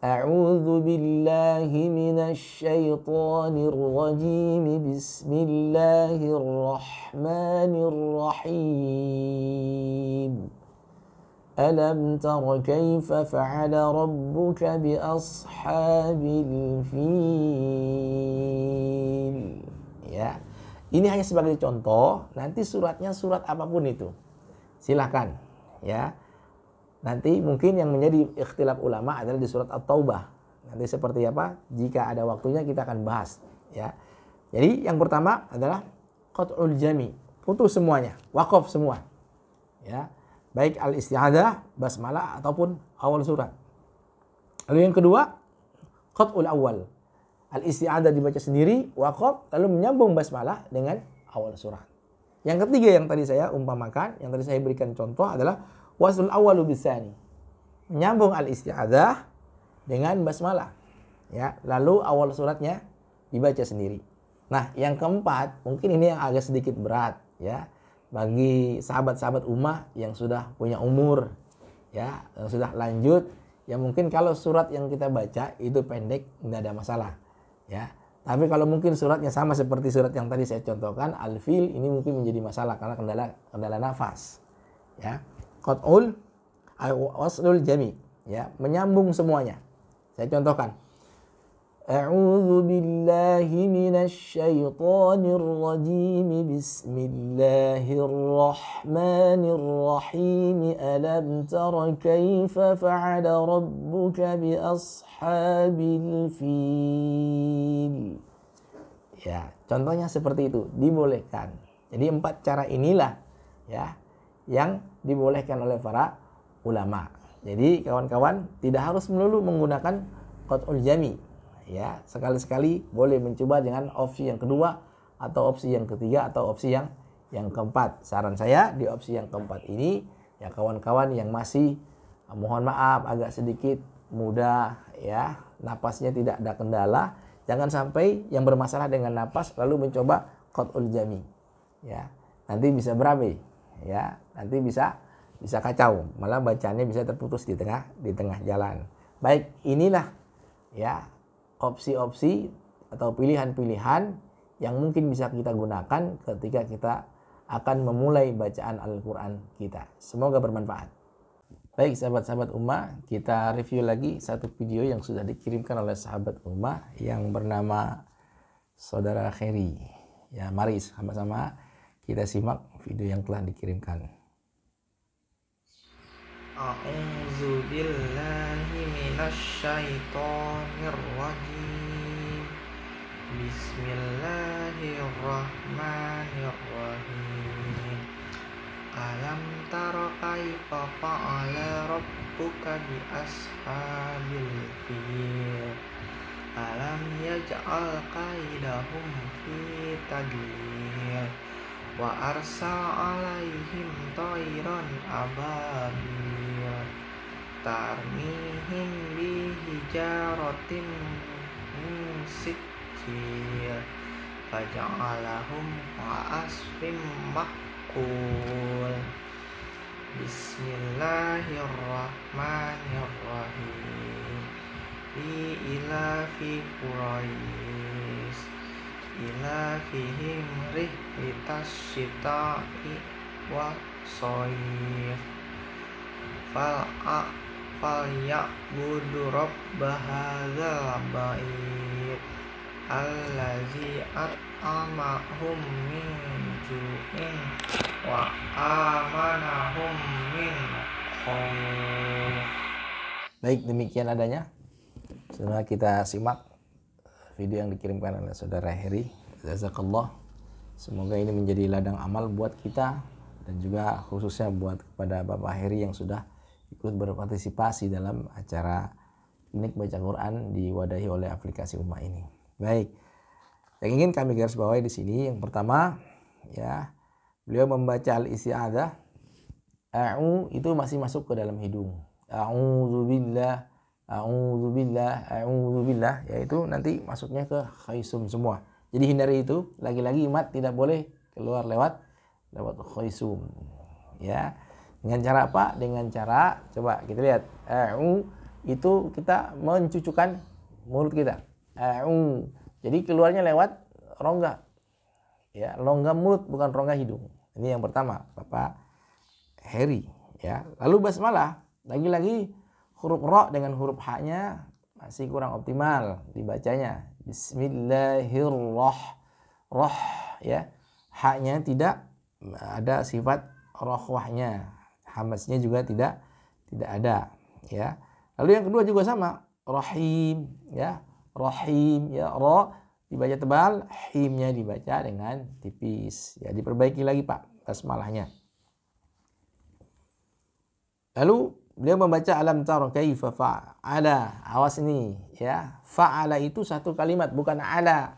A'udzu billahi minasy syaithanir rajim. Bismillahirrahmanirrahim. Alam tara kaifa fa'ala rabbuka bi ashabil fil. Ya. Ini hanya sebagai contoh, nanti suratnya surat apapun itu. Silahkan, ya. Nanti mungkin yang menjadi ikhtilaf ulama adalah di surat At-Taubah. Nanti seperti apa? Jika ada waktunya kita akan bahas, ya. Jadi yang pertama adalah qat'ul jami, putus semuanya, wakaf semua. Ya. Baik al-isti'adzah, basmalah ataupun awal surat. Lalu yang kedua, qat'ul awal. Al-isti'adzah dibaca sendiri, waqaf, lalu menyambung basmalah dengan awal surat. Yang ketiga yang tadi saya umpamakan, yang tadi saya berikan contoh adalah waslul awwalu bisani. Menyambung al-isti'adzah dengan basmalah. Ya, lalu awal suratnya dibaca sendiri. Nah, yang keempat, mungkin ini yang agak sedikit berat, ya, bagi sahabat-sahabat ummah yang sudah punya umur, ya, yang sudah lanjut, ya mungkin kalau surat yang kita baca itu pendek, tidak ada masalah. Ya, tapi kalau mungkin suratnya sama seperti surat yang tadi saya contohkan, al-fil, ini mungkin menjadi masalah karena kendala nafas. Ya, qat'ul waslul jami, ya, menyambung semuanya. Saya contohkan. A'udzu billahi minasy syaithanir rajim. Bismillahirrahmanirrahim. Alam tara kaifa fa'ala rabbuka bi ashabil fil. Ya, contohnya seperti itu, dibolehkan. Jadi 4 cara inilah, ya, yang dibolehkan oleh para ulama. Jadi kawan-kawan tidak harus melulu menggunakan qat'ul jami. Ya, sekali-sekali boleh mencoba dengan opsi yang kedua atau opsi yang ketiga atau opsi yang keempat. Saran saya di opsi yang keempat ini, ya kawan-kawan yang masih mohon maaf agak sedikit muda, ya, napasnya tidak ada kendala, jangan sampai yang bermasalah dengan napas lalu mencoba qat'ul jami. Ya, nanti bisa berabe, ya, nanti bisa kacau, malah bacanya bisa terputus di tengah jalan. Baik, inilah, ya, opsi-opsi atau pilihan-pilihan yang mungkin bisa kita gunakan ketika kita akan memulai bacaan Al-Quran kita. Semoga bermanfaat. Baik sahabat-sahabat ummah, kita review lagi satu video yang sudah dikirimkan oleh sahabat ummah yang bernama Saudara Kheri. Ya, mari sama-sama kita simak video yang telah dikirimkan. A'udzu billahi minasy syaithanir rajim. Bismillahirrahmanirrahim. Alam tara kaifa fa'ala rabbuka bi ashabil fil. Alam yaj'al kaidahum fi tadlil. Wa arsal alaihim tayran ababil tarmihim bihijaratin min sijil faja'alahum asfim mahkul. Bismillahirrahmanirrahim. Ilafi Quraisy ilafihim rihlitas syita'i wa shayf falyabudu rabba hadzal bait allazi at'amahum min ju'in wa amanahum min khauf. Baik, demikian adanya. Setelah kita simak video yang dikirimkan oleh saudara Heri, jazakallah. Semoga ini menjadi ladang amal buat kita dan juga khususnya buat kepada Bapak Heri yang sudah ikut berpartisipasi dalam acara klinik baca Quran diwadahi oleh aplikasi Ummah ini. Baik, yang ingin kami garis bawahi di sini yang pertama, ya, beliau membaca al-isti'adzah. A'u itu masih masuk ke dalam hidung. A'udzubillah, a'udzubillah, a'udzubillah, yaitu nanti masuknya ke khaisum semua. Jadi hindari itu. Lagi-lagi mat tidak boleh keluar lewat khaisum. Ya. Dengan cara apa? Dengan cara, coba kita lihat. A'u itu kita mencucukkan mulut kita. A'u. Jadi keluarnya lewat rongga. Ya, rongga mulut bukan rongga hidung. Ini yang pertama, Bapak Heri, ya. Lalu basmalah, lagi-lagi huruf ra dengan huruf ha-nya masih kurang optimal dibacanya. Bismillahirrahmanirrahim, ya. Ha-nya tidak ada sifat rohwahnya, hamasnya juga tidak ada, ya. Lalu yang kedua juga sama, rahim, ya. Rahim, ya, ra dibaca tebal, himnya dibaca dengan tipis. Ya, diperbaiki lagi Pak basmalahnya. Lalu beliau membaca alam tara kaifa fa'ala. Awas ini, ya. Fa'ala itu satu kalimat, bukan ala.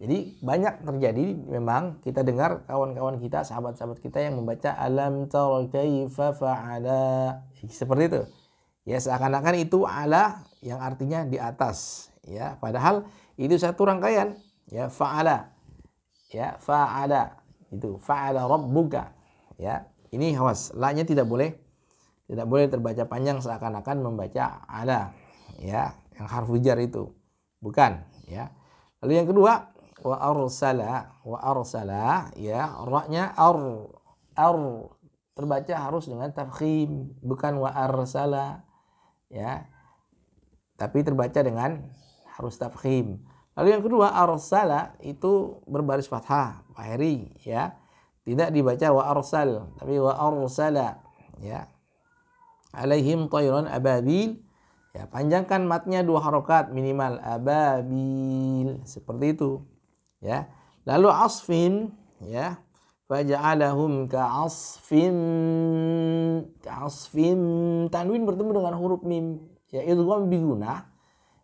Jadi banyak terjadi memang kita dengar kawan-kawan kita, sahabat-sahabat kita yang membaca alam tara kaifa fa'ala. Seperti itu. Ya, seakan-akan itu ala yang artinya di atas, ya. Padahal itu satu rangkaian, ya, fa'ala. Ya, fa'ala. Itu fa'ala rabbuka. Ya. Ini awas, la-nya tidak boleh terbaca panjang seakan-akan membaca ala, ya, yang harfu jar itu bukan, ya. Lalu yang kedua wa arsala, ya, ra-nya ar terbaca harus dengan tafkhim, bukan wa arsala, ya, tapi terbaca dengan harus tafkhim. Lalu yang kedua arsala itu berbaris fathah, Pak Heri, ya, tidak dibaca wa arsal tapi wa arsala, ya. Alaihim tayran ababil, ya, panjangkan matnya 2 harokat minimal, ababil, seperti itu, ya. Lalu asfin, ya, faja'alahum ka'asfin, tanwin bertemu dengan huruf mim, ya, idgham bi gunah,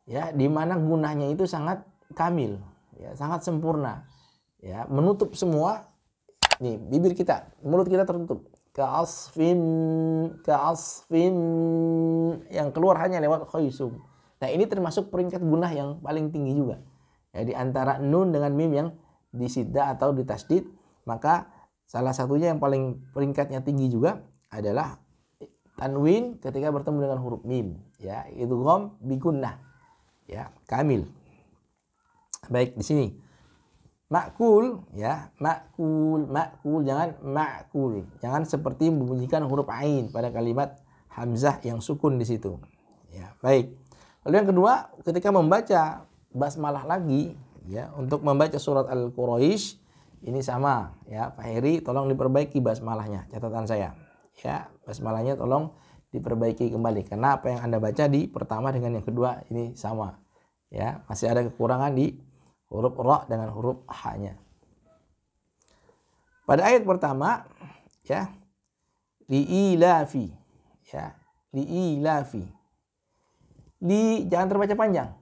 ya, di mana gunahnya itu sangat kamil, ya, sangat sempurna, ya, menutup semua nih bibir kita, mulut kita tertutup. Ka'asfin yang keluar hanya lewat khaisum. Nah, ini termasuk peringkat gunah yang paling tinggi juga. Ya, di antara nun dengan mim yang disidda atau ditasdid, maka salah satunya yang paling peringkatnya tinggi juga adalah tanwin ketika bertemu dengan huruf mim, ya, idgham bi gunnah, ya, kamil. Baik, di sini makul, ya, makul, jangan makul, jangan seperti membunyikan huruf ain pada kalimat hamzah yang sukun di situ, ya. Baik. Lalu yang kedua, ketika membaca basmalah lagi, ya, untuk membaca surat Al-Quraisy ini sama, ya, Pak Heri, tolong diperbaiki basmalahnya, catatan saya, ya, basmalahnya tolong diperbaiki kembali karena apa yang Anda baca di pertama dengan yang kedua ini sama, ya, masih ada kekurangan di huruf ra dengan huruf ha-nya. Pada ayat pertama, ya, liilafi, ya, liilafi. Li jangan terbaca panjang.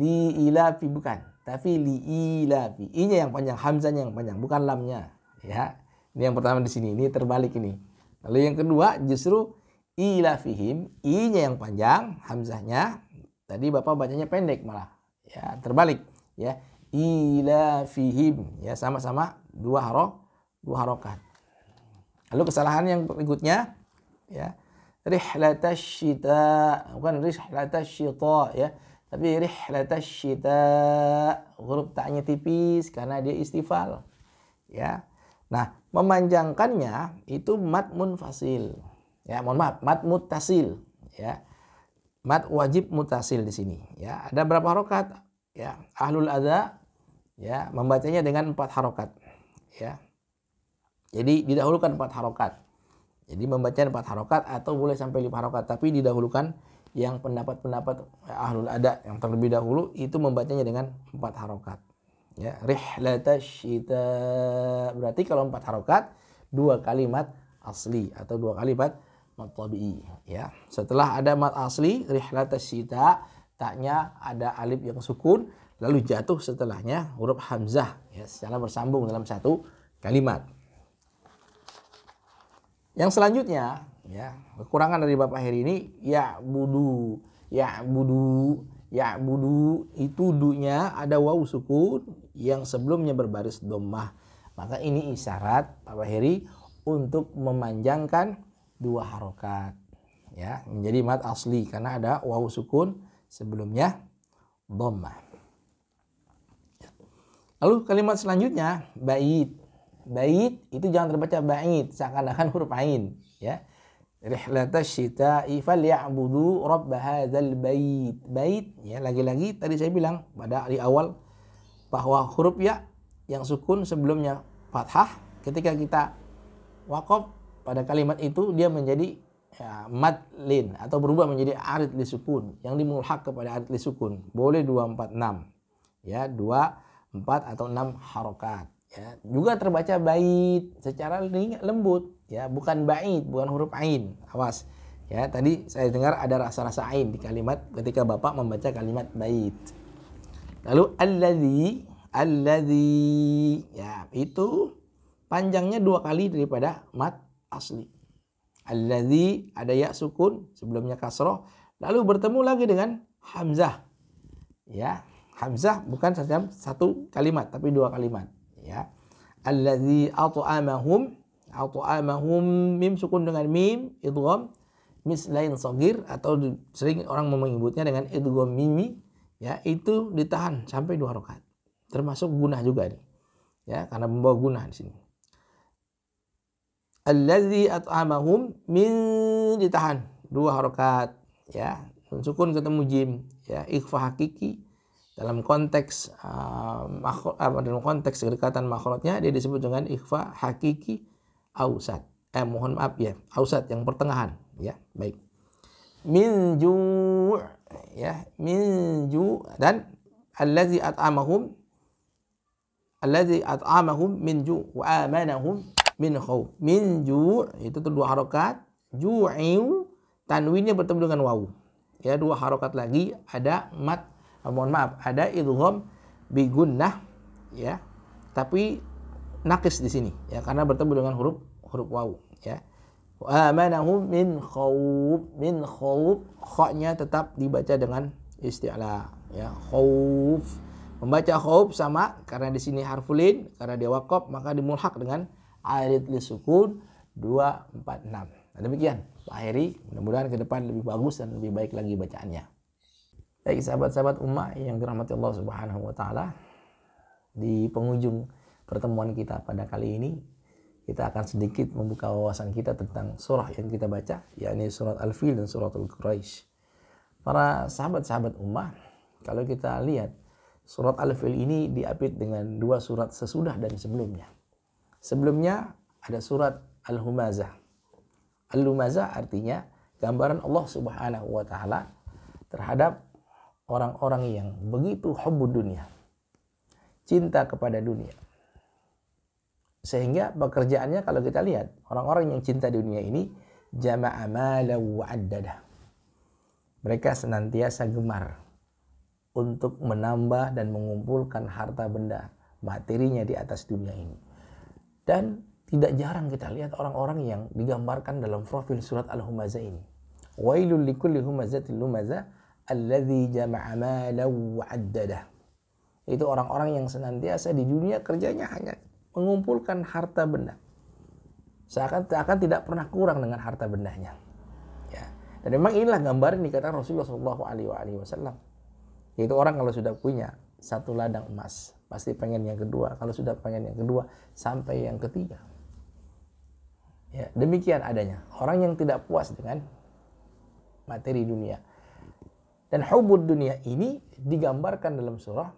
Liilafi bukan, tapi liilafi. I-nya yang panjang, hamzahnya yang panjang, bukan lamnya, ya. Ini yang pertama di sini, ini terbalik ini. Lalu yang kedua justru ilafihim, i-nya yang panjang, hamzahnya tadi Bapak bacanya pendek malah, ya, terbalik, ya. Ilafihim, ya, sama-sama 2 harokat. Lalu kesalahan yang berikutnya ya. Rihlatash syita, bukan rihlatash syita ya, tapi rihlatash syita. Huruf ta'nya tipis karena dia istifal ya. Nah, memanjangkannya itu mad munfasil. Ya, mohon maaf, mad muttasil ya. Mad wajib mutasil di sini ya. Ada berapa harokat? Ya, ahlul adza ya membacanya dengan 4 harokat ya. Jadi didahulukan 4 harokat. Jadi membaca 4 harokat atau boleh sampai 5 harokat, tapi didahulukan yang pendapat-pendapat ahlul adza yang terlebih dahulu itu membacanya dengan 4 harokat. Ya, rihlatash syita. Berarti kalau 4 harokat 2 kalimat asli atau 2 kalimat mad tabi'i ya. Setelah ada mad asli rihlatash syita, taknya ada alif yang sukun, lalu jatuh setelahnya huruf hamzah ya secara bersambung dalam satu kalimat. Yang selanjutnya ya, kekurangan dari Bapak Heri ini ya'budu itu dunya ada wawu sukun yang sebelumnya berbaris dhammah. Maka ini isyarat Bapak Heri untuk memanjangkan 2 harokat ya menjadi mad asli karena ada wawu sukun sebelumnya dhammah. Lalu kalimat selanjutnya bait. Bait itu jangan terbaca bait seakan-akan huruf ain ya. Rihlatash syita'i falya'budu rabb hadzal bait. Bait ya, lagi-lagi tadi saya bilang pada di awal bahwa huruf ya yang sukun sebelumnya fathah, ketika kita waqaf pada kalimat itu dia menjadi ya, mad lin atau berubah menjadi arid li sukun yang dimulhaq kepada arid li sukun. Boleh 2 4 6 ya, 2 4 atau 6 harokat. Ya, juga terbaca bait secara lembut ya, bukan bait, bukan huruf ain. Awas ya, tadi saya dengar ada rasa-rasa ain di kalimat ketika Bapak membaca kalimat bait. Lalu alladzi ya, itu panjangnya 2 kali daripada mad asli. Alladzi ada ya sukun sebelumnya kasroh, lalu bertemu lagi dengan hamzah ya. Hamzah bukan satu kalimat tapi 2 kalimat ya. Allazi at'amahum mim sukun dengan mim idgham mislain shagir atau sering orang menyebutnya dengan idgham mimi ya, itu ditahan sampai 2 rakaat. Termasuk gunah juga nih. Ya, karena membawa gunah di sini. Allazi at'amahum min ditahan 2 rakaat ya. Sukun ketemu jim ya, ikhfa hakiki. Dalam konteks dalam konteks kedekatan makhrajnya dia disebut dengan ikhfa hakiki ausat. Mohon maaf ya, ausat yang pertengahan ya. Baik. Min ju' ya, min ju' dan allazi at'amahum min ju' wa amanahum min khauf. Min ju' itu tuh 2 harokat, ju'u tanwinnya bertemu dengan wawu. Ya, 2 harokat lagi ada mad ada idgham bi gunnah ya, tapi nakis di sini ya karena bertemu dengan huruf wawu ya. Wa amanahum min khauf, kha-nya tetap dibaca dengan isti'la ya, khauf. Membaca khauf sama karena di sini harfulin, karena dia waqaf maka dimulhaq dengan arid li sukun 2 4 6. Nah, demikian Pak Heri, mudah-mudahan ke depan lebih bagus dan lebih baik lagi bacaannya. Baik sahabat-sahabat ummah yang dirahmati Allah Subhanahu wa taala, di penghujung pertemuan kita pada kali ini kita akan sedikit membuka wawasan kita tentang surah yang kita baca, yakni surat Al-Fil dan surat Al-Quraisy. Para sahabat-sahabat ummah, kalau kita lihat surat Al-Fil ini diapit dengan 2 surat sesudah dan sebelumnya. Sebelumnya ada surat Al-Humazah. Al-Humazah artinya gambaran Allah Subhanahu wa taala terhadap orang-orang yang begitu hubbud dunia, cinta kepada dunia. Sehingga pekerjaannya kalau kita lihat, orang-orang yang cinta dunia ini jama'a mala wa addada. Mereka senantiasa gemar untuk menambah dan mengumpulkan harta benda materinya di atas dunia ini. Dan tidak jarang kita lihat orang-orang yang digambarkan dalam profil surat Al-Humazah ini. Wailul likulli humazatil lumazah alladzi jama'a malan wa addadah. Itu orang-orang yang senantiasa di dunia kerjanya hanya mengumpulkan harta benda. seakan-akan tidak pernah kurang dengan harta bendanya. Ya. Dan memang inilah gambaran dikatakan Rasulullah SAW. Yaitu orang kalau sudah punya satu ladang emas, pasti pengen yang kedua. Kalau sudah pengen yang kedua, sampai yang ketiga. Ya, demikian adanya orang yang tidak puas dengan materi dunia. Dan hubud dunia ini digambarkan dalam surah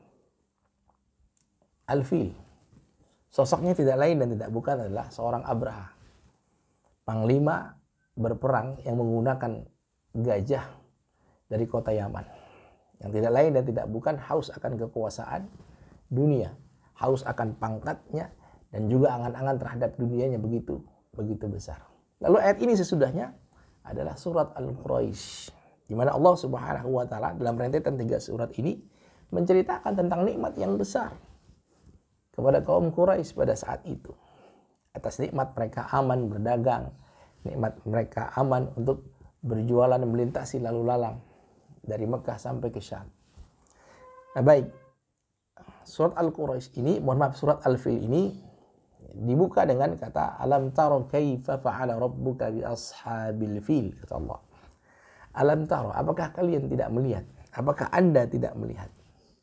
Al-Fil. Sosoknya tidak lain dan tidak bukan adalah seorang Abraha, panglima berperang yang menggunakan gajah dari kota Yaman. Yang tidak lain dan tidak bukan haus akan kekuasaan dunia, haus akan pangkatnya, dan juga angan-angan terhadap dunianya begitu besar. Lalu ayat ini sesudahnya adalah surat Al-Quraisy, di mana Allah Subhanahu wa taala dalam rentetan 3 surat ini menceritakan tentang nikmat yang besar kepada kaum Quraisy pada saat itu. Atas nikmat mereka aman berdagang, nikmat mereka aman untuk berjualan dan melintasi lalu lalang dari Mekah sampai ke Syam. Nah, baik. Surat Al-Quraisy ini, surat Al-Fil ini dibuka dengan kata alam taro kaifa fa'ala rabbuka bi ashabil fil, kata Allah. Alam taro, apakah kalian tidak melihat? Apakah Anda tidak melihat?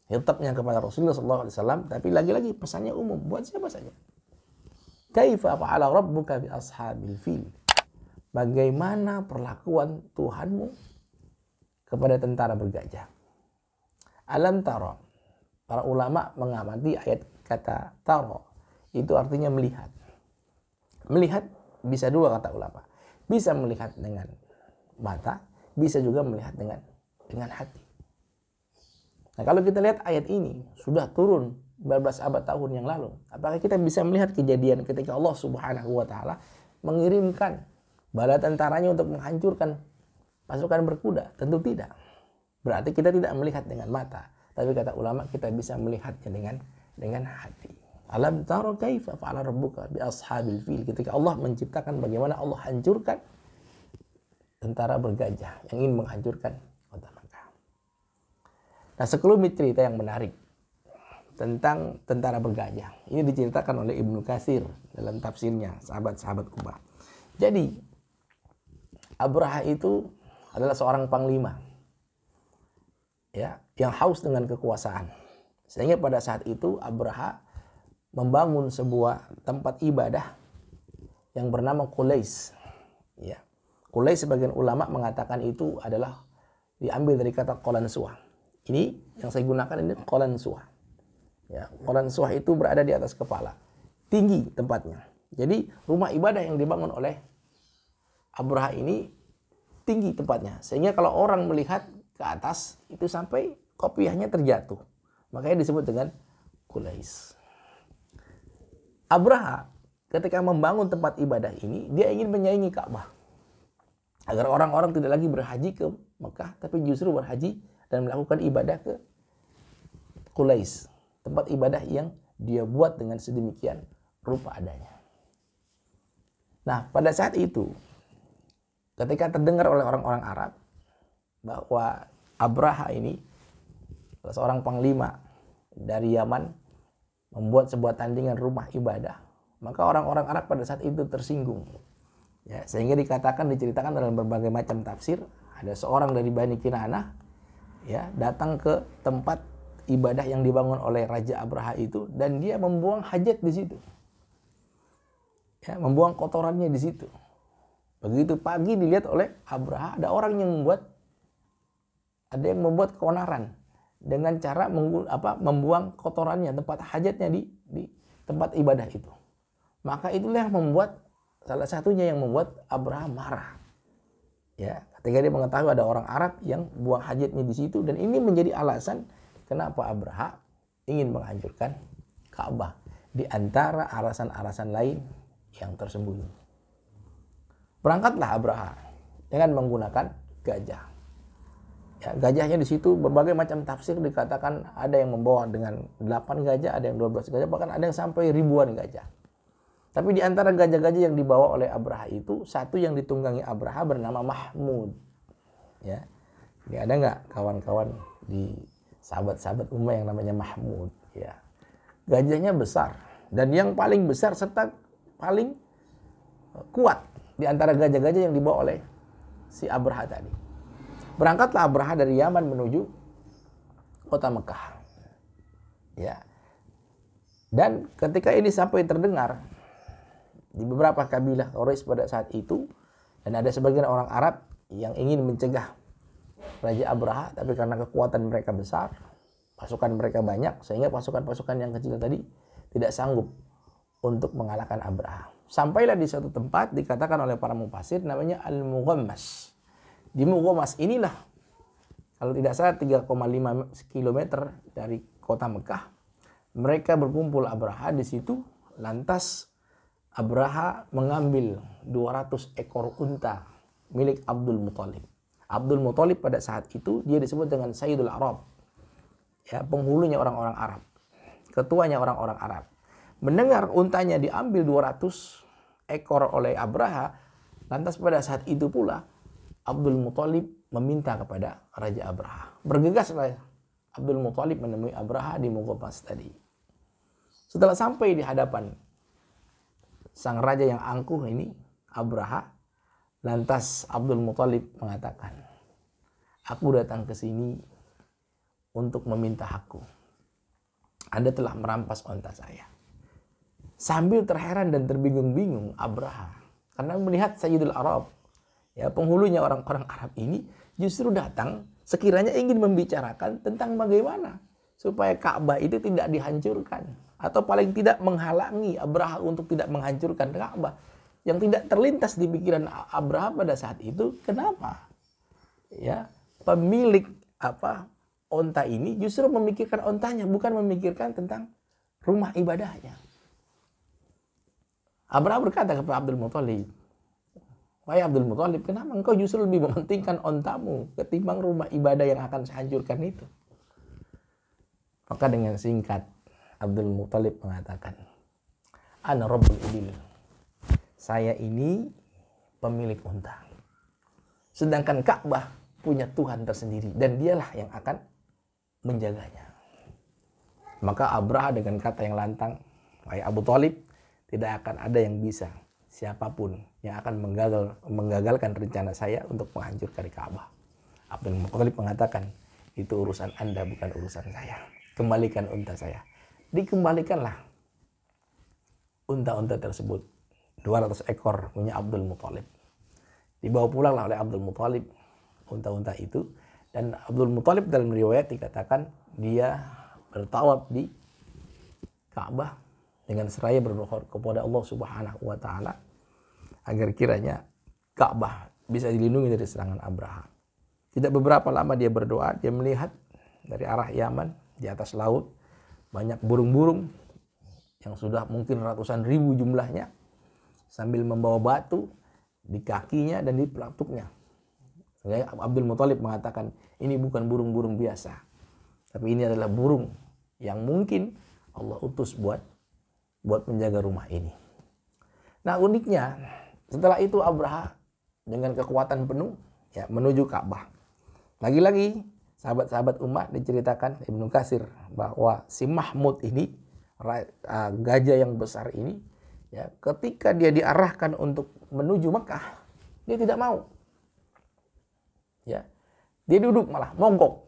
Khitabnya kepada Rasulullah SAW, tapi lagi-lagi pesannya umum buat siapa saja. Kaifa fa'ala rabbuka bi ashabil fil. Bagaimana perlakuan Tuhanmu kepada tentara bergajah? Alam taro. Para ulama mengamati ayat kata taro. Itu artinya melihat. Melihat bisa dua kata ulama. Bisa melihat dengan mata, bisa juga melihat dengan hati. Nah, kalau kita lihat ayat ini sudah turun 14 abad tahun yang lalu, apakah kita bisa melihat kejadian ketika Allah Subhanahu wa taala mengirimkan bala tentaranya untuk menghancurkan pasukan berkuda? Tentu tidak. Berarti kita tidak melihat dengan mata, tapi kata ulama kita bisa melihatnya dengan hati. Alam taro kaifa fa'ala rabbuka bi ashabil fil. Ketika Allah menciptakan bagaimana Allah hancurkan tentara bergajah yang ingin menghancurkan kota Makkah. Nah, sekelumit cerita yang menarik tentang tentara bergajah. Ini diceritakan oleh Ibnu Katsir dalam tafsirnya, sahabat-sahabat Kubah. Jadi, Abraha itu adalah seorang panglima, ya, yang haus dengan kekuasaan. Sehingga pada saat itu Abraha membangun sebuah tempat ibadah yang bernama Qulais. Ya. Qulais sebagian ulama mengatakan itu adalah diambil dari kata Qalansuah. Ini yang saya gunakan ini Qalansuah. Ya, Qalansuah itu berada di atas kepala, tinggi tempatnya. Jadi rumah ibadah yang dibangun oleh Abraha ini tinggi tempatnya, sehingga kalau orang melihat ke atas itu sampai kopiahnya terjatuh. Makanya disebut dengan Qulais. Abraha ketika membangun tempat ibadah ini, dia ingin menyaingi Ka'bah. Agar orang-orang tidak lagi berhaji ke Mekah, tapi justru berhaji dan melakukan ibadah ke Qulais. Tempat ibadah yang dia buat dengan sedemikian rupa adanya. Nah, pada saat itu, ketika terdengar oleh orang-orang Arab bahwa Abraha ini seorang panglima dari Yaman membuat sebuah tandingan rumah ibadah, maka orang-orang Arab pada saat itu tersinggung. Ya, sehingga diceritakan dalam berbagai macam tafsir, ada seorang dari Bani Kinanah ya datang ke tempat ibadah yang dibangun oleh Raja Abraha itu, dan dia membuang hajat di situ. Ya, membuang kotorannya di situ. Begitu pagi dilihat oleh Abraha, ada yang membuat keonaran dengan cara membuang kotorannya, tempat hajatnya di tempat ibadah itu. Maka itulah yang membuat, salah satunya yang membuat Abraha marah. Ya, ketika dia mengetahui ada orang Arab yang buang hajatnya di situ, dan ini menjadi alasan kenapa Abraha ingin menghancurkan Ka'bah di antara alasan-alasan lain yang tersembunyi. Berangkatlah Abraha dengan menggunakan gajah. Ya, gajahnya di situ berbagai macam tafsir dikatakan ada yang membawa dengan 8 gajah, ada yang 12 gajah, bahkan ada yang sampai ribuan gajah. Tapi di antara gajah-gajah yang dibawa oleh Abraha itu, satu yang ditunggangi Abraha bernama Mahmud. Ya. Ini ada nggak kawan-kawan di sahabat-sahabat Umayyah yang namanya Mahmud? Ya. Gajahnya besar, dan yang paling besar serta paling kuat di antara gajah-gajah yang dibawa oleh si Abraha tadi. Berangkatlah Abraha dari Yaman menuju kota Mekah. Ya. Dan ketika ini sampai terdengar di beberapa kabilah Quraisy pada saat itu, dan ada sebagian orang Arab yang ingin mencegah Raja Abraha, tapi karena kekuatan mereka besar, pasukan mereka banyak, sehingga pasukan-pasukan yang kecil tadi tidak sanggup untuk mengalahkan Abraha. Sampailah di suatu tempat dikatakan oleh para mufassir namanya Al-Mughammas. Di Mughammas inilah, kalau tidak salah 3,5 km dari kota Mekah, mereka berkumpul Abraha di situ. Lantas Abraha mengambil 200 ekor unta milik Abdul Muthalib. Abdul Muthalib pada saat itu dia disebut dengan Sayyidul Arab. Ya, penghulunya orang-orang Arab. Ketuanya orang-orang Arab. Mendengar untanya diambil 200 ekor oleh Abraha, lantas pada saat itu pula Abdul Muthalib meminta kepada Raja Abraha. Bergegaslah Abdul Muthalib menemui Abraha di Mughammas tadi. Setelah sampai di hadapan sang raja yang angkuh ini, Abraha, lantas Abdul Muthalib mengatakan, "Aku datang ke sini untuk meminta hakku. Anda telah merampas onta saya." Sambil terheran dan terbingung-bingung Abraha, karena melihat Sayyidul Arab, ya, penghulunya orang-orang Arab ini justru datang sekiranya ingin membicarakan tentang bagaimana supaya Ka'bah itu tidak dihancurkan, atau paling tidak menghalangi Abraha untuk tidak menghancurkan Ka'bah. Yang tidak terlintas di pikiran Abraha pada saat itu, kenapa? Ya, pemilik onta ini justru memikirkan ontanya, bukan memikirkan tentang rumah ibadahnya. Abraha berkata kepada Abdul Muthalib, "Wahai Abdul Muthalib, kenapa engkau justru lebih mementingkan ontamu ketimbang rumah ibadah yang akan saya hancurkan itu?" Maka dengan singkat Abdul Muthalib mengatakan, "Ana Rabbul Ibil." Saya ini pemilik unta. Sedangkan Ka'bah punya Tuhan tersendiri dan dialah yang akan menjaganya. Maka Abraha dengan kata yang lantang, "Wahai Abu Thalib, tidak akan ada yang bisa, siapapun yang akan menggagalkan rencana saya untuk menghancurkan Ka'bah." Abdul Muthalib mengatakan, "Itu urusan Anda, bukan urusan saya. Kembalikan unta saya." Dikembalikanlah unta-unta tersebut, 200 ekor punya Abdul Muthalib. Dibawa pulanglah oleh Abdul Muthalib unta-unta itu, dan Abdul Muthalib dalam riwayat dikatakan dia bertawaf di Ka'bah dengan seraya berdoa kepada Allah Subhanahu wa taala agar kiranya Ka'bah bisa dilindungi dari serangan Abraha. Tidak beberapa lama dia berdoa, dia melihat dari arah Yaman di atas laut banyak burung-burung yang sudah mungkin ratusan ribu jumlahnya sambil membawa batu di kakinya dan di pelapuknya. Abdul Muthalib mengatakan, ini bukan burung-burung biasa, tapi ini adalah burung yang mungkin Allah utus buat menjaga rumah ini. Nah, uniknya setelah itu Abraha dengan kekuatan penuh ya menuju Ka'bah. Lagi-lagi sahabat-sahabat umat diceritakan Ibnu Katsir bahwa si Mahmud ini, gajah yang besar ini, ya, ketika dia diarahkan untuk menuju Mekah, dia tidak mau. Ya, dia duduk malah monggok.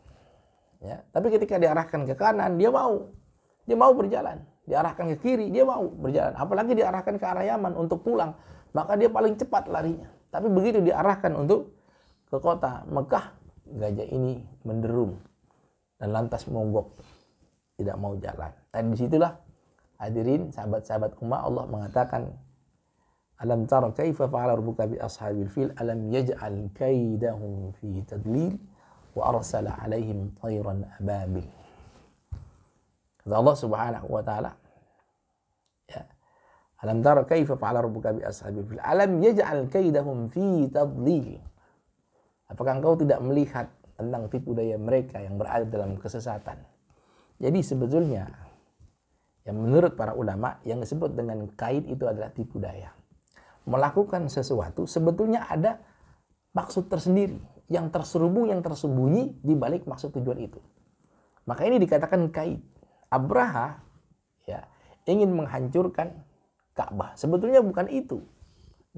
Ya, tapi ketika diarahkan ke kanan, dia mau berjalan. Diarahkan ke kiri, dia mau berjalan. Apalagi diarahkan ke arah Yaman untuk pulang, maka dia paling cepat larinya. Tapi begitu diarahkan untuk ke kota Mekah, gajah ini menderum dan lantas monggok, tidak mau jalan. Dan disitulah hadirin sahabat-sahabat umat, Allah mengatakan, "Alam tara kaifa fa'ala rabbuka bi ashabil fil alam yaj'al kaidahum fi tadlil wa arsala 'alaihim tayran ababil." Kata Allah Subhanahu wa taala, ya, "Alam tara kaifa fa'ala rabbuka bi ashabil fil alam yaj'al kaidahum fi tadlil." Apakah engkau tidak melihat tentang tipu daya mereka yang berada dalam kesesatan? Jadi sebetulnya yang menurut para ulama yang disebut dengan kaid itu adalah tipu daya. Melakukan sesuatu sebetulnya ada maksud tersendiri yang terselubung, yang tersembunyi di balik maksud tujuan itu. Maka ini dikatakan kaid. Abraha ya ingin menghancurkan Ka'bah. Sebetulnya bukan itu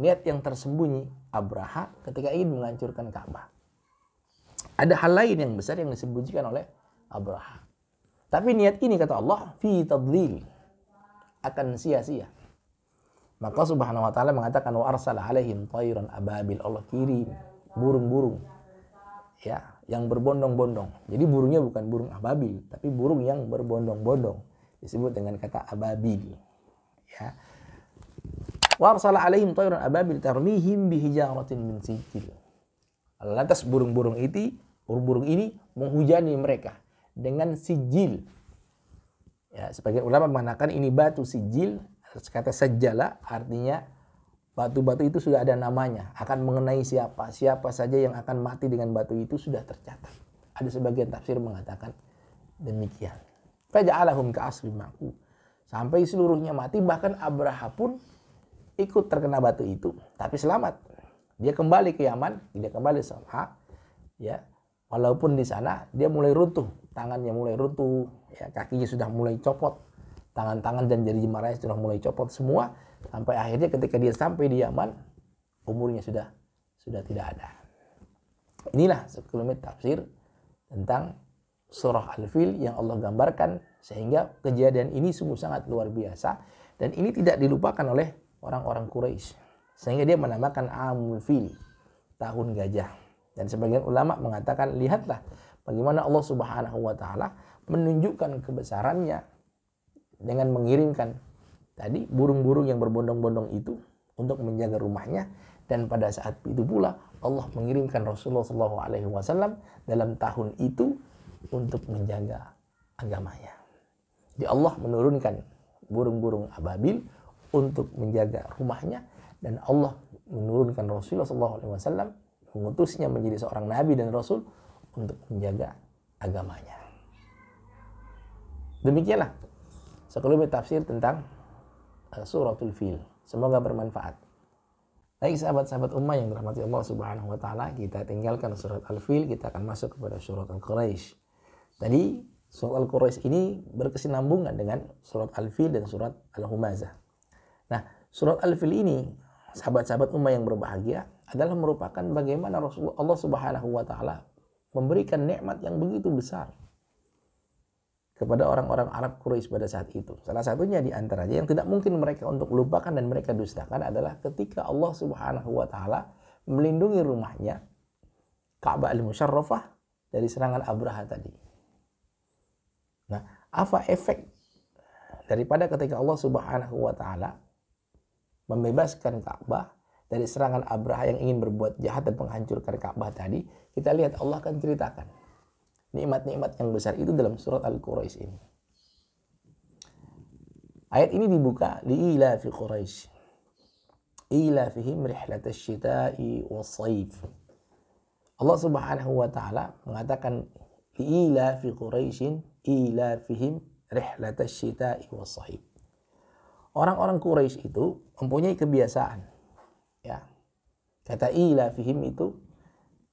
niat yang tersembunyi Abraha ketika ingin menghancurkan Ka'bah. Ada hal lain yang besar yang disembunyikan oleh Abraha. Tapi niat ini kata Allah fi tadlil, akan sia-sia. Maka Subhanahu wa taala mengatakan wa arsala alaihim tayran ababil, Allah kirim burung-burung ya yang berbondong-bondong. Jadi burungnya bukan burung ababil, tapi burung yang berbondong-bondong. Disebut dengan kata ababil. Ya. Wa arsala alaihim tayran ababil tarmihim bihijaratin min sijil. Lantas burung-burung ini menghujani mereka dengan sijil. Ya, sebagian ulama mengatakan ini batu sijil, kata sajjala artinya batu-batu itu sudah ada namanya, akan mengenai siapa saja yang akan mati dengan batu itu sudah tercatat. Ada sebagian tafsir mengatakan demikian. Faja'alahum ka'asfin ma'kul. Sampai seluruhnya mati, bahkan Abraha pun ikut terkena batu itu, tapi selamat. Dia kembali ke Yaman, dia kembali San'a, ya. Walaupun di sana dia mulai runtuh, tangannya mulai runtuh, ya, kakinya sudah mulai copot, tangan-tangan dan jari jemarinya sudah mulai copot semua, sampai akhirnya ketika dia sampai di Yaman, umurnya sudah tidak ada. Inilah sekelumit tafsir tentang surah Al-Fil yang Allah gambarkan, sehingga kejadian ini sungguh sangat luar biasa dan ini tidak dilupakan oleh orang-orang Quraisy. Sehingga dia menamakan Amul Fil, tahun gajah. Dan sebagian ulama mengatakan, lihatlah bagaimana Allah Subhanahu wa taala menunjukkan kebesarannya dengan mengirimkan tadi burung-burung yang berbondong-bondong itu untuk menjaga rumahnya, dan pada saat itu pula Allah mengirimkan Rasulullah SAW dalam tahun itu untuk menjaga agamanya. Jadi Allah menurunkan burung-burung ababil untuk menjaga rumahnya, dan Allah menurunkan Rasulullah SAW, mengutusnya menjadi seorang nabi dan rasul untuk menjaga agamanya. Demikianlah sekelumit tafsir tentang suratul Fil. Semoga bermanfaat. Baik sahabat-sahabat ummah yang dirahmati Allah Subhanahu wa taala, kita tinggalkan surat Al-Fil, kita akan masuk kepada surat Al-Quraisy. Tadi surat Al-Quraisy ini berkesinambungan dengan surat Al-Fil dan surat Al-Humazah. Nah, surat Al-Fil ini, sahabat-sahabat ummah yang berbahagia, adalah merupakan bagaimana Rasulullah Allah Subhanahu wa taala memberikan nikmat yang begitu besar kepada orang-orang Arab Quraisy pada saat itu. Salah satunya di antaranya yang tidak mungkin mereka untuk lupakan dan mereka dustakan adalah ketika Allah Subhanahu wa taala melindungi rumahnya Ka'bah al-Musyarrafah dari serangan Abraha tadi. Nah, apa efek daripada ketika Allah Subhanahu wa taala membebaskan Ka'bah dari serangan Abraha yang ingin berbuat jahat dan menghancurkan Ka'bah tadi? Kita lihat Allah akan ceritakan nikmat-nikmat yang besar itu dalam surat Al-Quraisy ini. Ayat ini dibuka li'ila fi Quraisy. Ila fihim rihlatasy syita'i was-shaif. Allah Subhanahu wa taala mengatakan li'ila fi Quraisyin ila fihim rihlatasy syita'i was-shaif. Orang-orang Quraisy itu mempunyai kebiasaan, ya. Kata ila fihim itu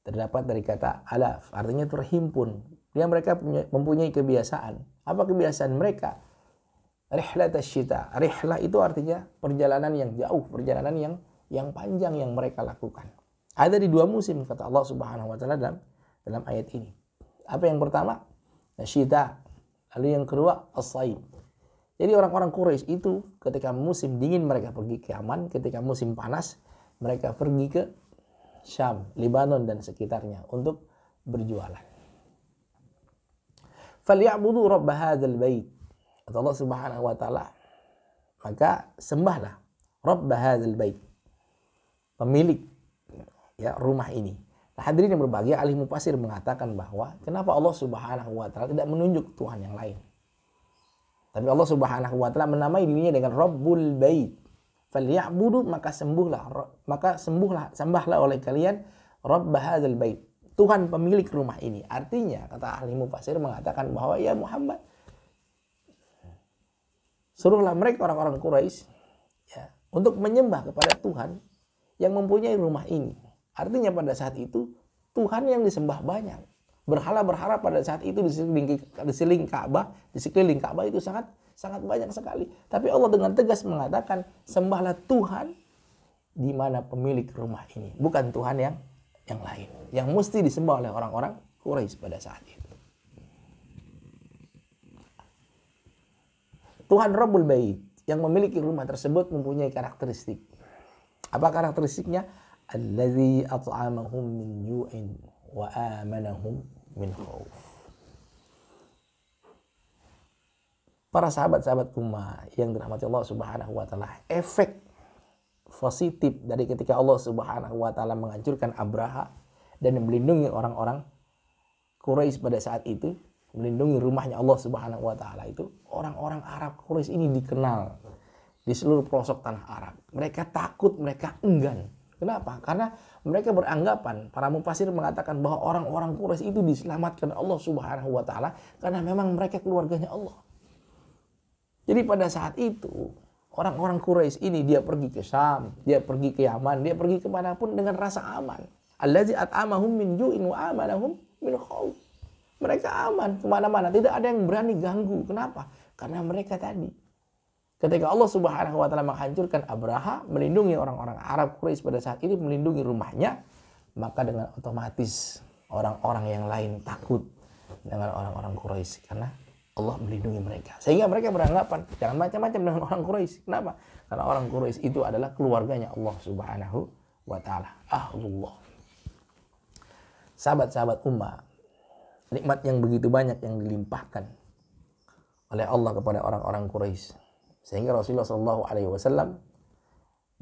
terdapat dari kata alaf, artinya terhimpun. Mereka mempunyai kebiasaan. Apa kebiasaan mereka? Rihlatasy syita. Rihlah itu artinya perjalanan yang jauh, perjalanan yang panjang yang mereka lakukan. Ada di dua musim kata Allah Subhanahu wa taala dalam ayat ini. Apa yang pertama? Syita. Lalu yang kedua as-shaif. Jadi orang-orang Quraisy itu ketika musim dingin mereka pergi ke Yaman, ketika musim panas mereka pergi ke Syam, Lebanon dan sekitarnya untuk berjualan. Falyabudu rabb hadzal bait. Kata Allah Subhanahu wa taala, maka sembahlah rabb hadzal bait, pemilik ya rumah ini. Nah, hadirin yang berbahagia, ahli mufassir mengatakan bahwa kenapa Allah Subhanahu wa taala tidak menunjuk Tuhan yang lain. Tapi Allah Subhanahu wa taala menamai dirinya dengan Rabbul Bait. Falyabudu, maka sembahlah oleh kalian Rabb hadzal bait, Tuhan pemilik rumah ini. Artinya kata ahli mufassir mengatakan bahwa ya Muhammad, suruhlah mereka orang-orang Quraisy ya untuk menyembah kepada Tuhan yang mempunyai rumah ini. Artinya pada saat itu Tuhan yang disembah banyak. Berhala-berhala pada saat itu di sekeliling Ka'bah itu sangat banyak sekali. Tapi Allah dengan tegas mengatakan, sembahlah Tuhan di mana pemilik rumah ini, bukan Tuhan yang lain, yang mesti disembah oleh orang-orang Quraisy pada saat itu. Tuhan Rabbul Bait yang memiliki rumah tersebut mempunyai karakteristik. Apa karakteristiknya? Allazi at'amahum min ju'in wa amanahum min khauf. Para sahabat-sahabat ummah yang dirahmati Allah Subhanahu wa taala, efek positif dari ketika Allah Subhanahu wa taala menghancurkan Abraha dan melindungi orang-orang Quraisy pada saat itu, melindungi rumahnya Allah Subhanahu wa taala itu, orang-orang Arab Quraisy ini dikenal di seluruh pelosok tanah Arab. Mereka takut, mereka enggan. Kenapa? Karena mereka beranggapan, para mufassir mengatakan bahwa orang-orang Quraisy itu diselamatkan Allah Subhanahu wa taala karena memang mereka keluarganya Allah. Jadi pada saat itu orang-orang Quraisy ini dia pergi ke Syam, dia pergi ke Yaman, dia pergi kemanapun dengan rasa aman. Allazi at'amahum min ju'in wa amanahum min khauf. Mereka aman kemana-mana, tidak ada yang berani ganggu. Kenapa? Karena mereka tadi, ketika Allah Subhanahu wa taala menghancurkan Abraha, melindungi orang-orang Arab Quraisy pada saat ini, melindungi rumahnya, maka dengan otomatis orang-orang yang lain takut dengan orang-orang Quraisy karena Allah melindungi mereka. Sehingga mereka beranggapan jangan macam-macam dengan orang Quraisy. Kenapa? Karena orang Quraisy itu adalah keluarganya Allah Subhanahu wa taala. Allah. Sahabat-sahabat ummah, nikmat yang begitu banyak yang dilimpahkan oleh Allah kepada orang-orang Quraisy. Sehingga Rasulullah SAW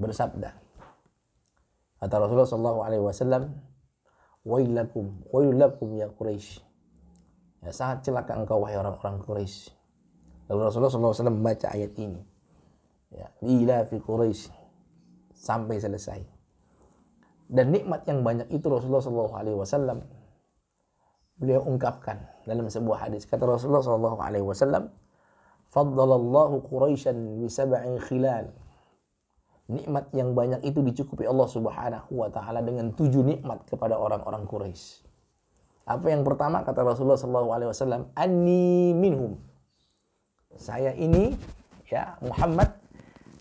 bersabda. Kata Rasulullah SAW, wailul lakum ya Quraisy. Ya, sangat celaka engkau wahai orang-orang Quraisy. Lalu Rasulullah SAW membaca ayat ini. Ya, ila fi Quraisy sampai selesai. Dan nikmat yang banyak itu Rasulullah SAW beliau ungkapkan dalam sebuah hadis. Kata Rasulullah SAW, faddalallahu Quraisyan bi sab'in khilal. Nikmat yang banyak itu dicukupi Allah Subhanahu wa taala dengan 7 nikmat kepada orang-orang Quraisy. Apa yang pertama? Kata Rasulullah SAW, anni minhum. Saya ini, ya Muhammad,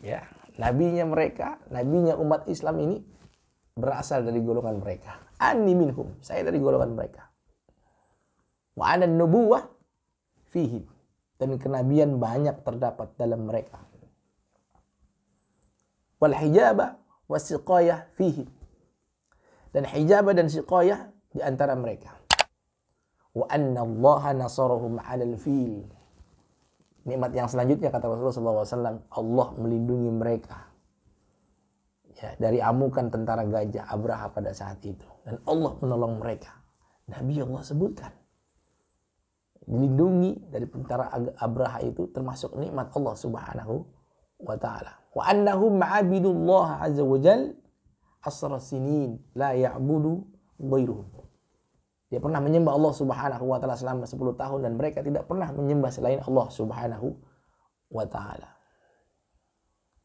ya nabinya mereka, nabinya umat Islam ini berasal dari golongan mereka. Anni minhum, saya dari golongan mereka. Wa ana nubuwah fihim, dan kenabian banyak terdapat dalam mereka. Wal hijabah wasiqayah fihim, dan hijabah dan siqayah di antara mereka. Wa anna Allah nasarahum 'alal fil. Nikmat yang selanjutnya kata Rasulullah SAW, Allah melindungi mereka ya, dari amukan tentara gajah Abraha pada saat itu, dan Allah menolong mereka. Nabi Allah sebutkan dilindungi dari tentara Abraha itu termasuk nikmat Allah Subhanahu wa taala. Wa annahum ma'abidullah azza wa jal asra sinin la ya'budu ghairuhu. Dia pernah menyembah Allah Subhanahu wa taala selama 10 tahun dan mereka tidak pernah menyembah selain Allah Subhanahu wa taala.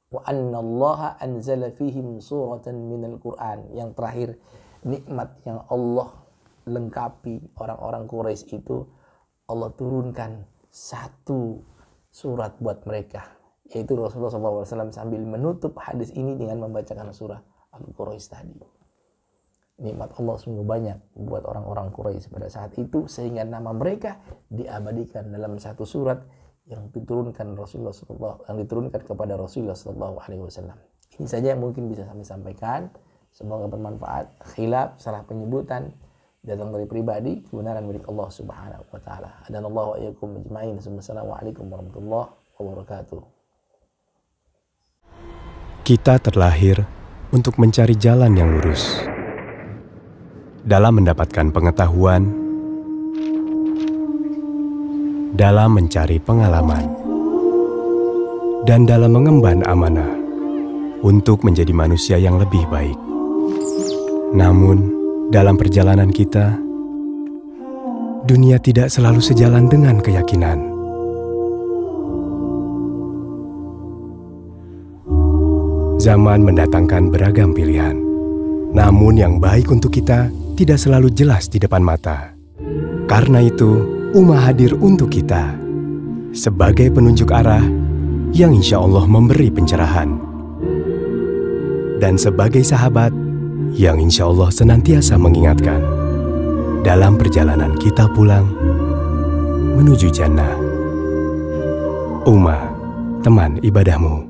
Wa anna Allah anzala fihim suratan minal Qur'an. Yang terakhir, nikmat yang Allah lengkapi orang-orang Quraisy itu, Allah turunkan 1 surat buat mereka, yaitu Rasulullah SAW sambil menutup hadis ini dengan membacakan surah Al-Quraisy tadi. Nikmat Allah sungguh banyak buat orang-orang Quraisy pada saat itu, sehingga nama mereka diabadikan dalam 1 surat yang diturunkan kepada Rasulullah SAW. Ini saja yang mungkin bisa kami sampaikan. Semoga bermanfaat. Khilaf, salah penyebutan datang dari pribadi, kebenaran milik Allah Subhanahu wa taala. Adanallahu wa iyyakum ajmain. Wassalamualaikum warahmatullahi wabarakatuh. Kita terlahir untuk mencari jalan yang lurus. Dalam mendapatkan pengetahuan, dalam mencari pengalaman, dan dalam mengemban amanah untuk menjadi manusia yang lebih baik. Namun, dalam perjalanan kita, dunia tidak selalu sejalan dengan keyakinan. Zaman mendatangkan beragam pilihan, namun yang baik untuk kita tidak selalu jelas di depan mata. Karena itu, Ummah hadir untuk kita sebagai penunjuk arah yang insya Allah memberi pencerahan. dan sebagai sahabat yang insya Allah senantiasa mengingatkan dalam perjalanan kita pulang menuju jannah. Ummah, teman ibadahmu.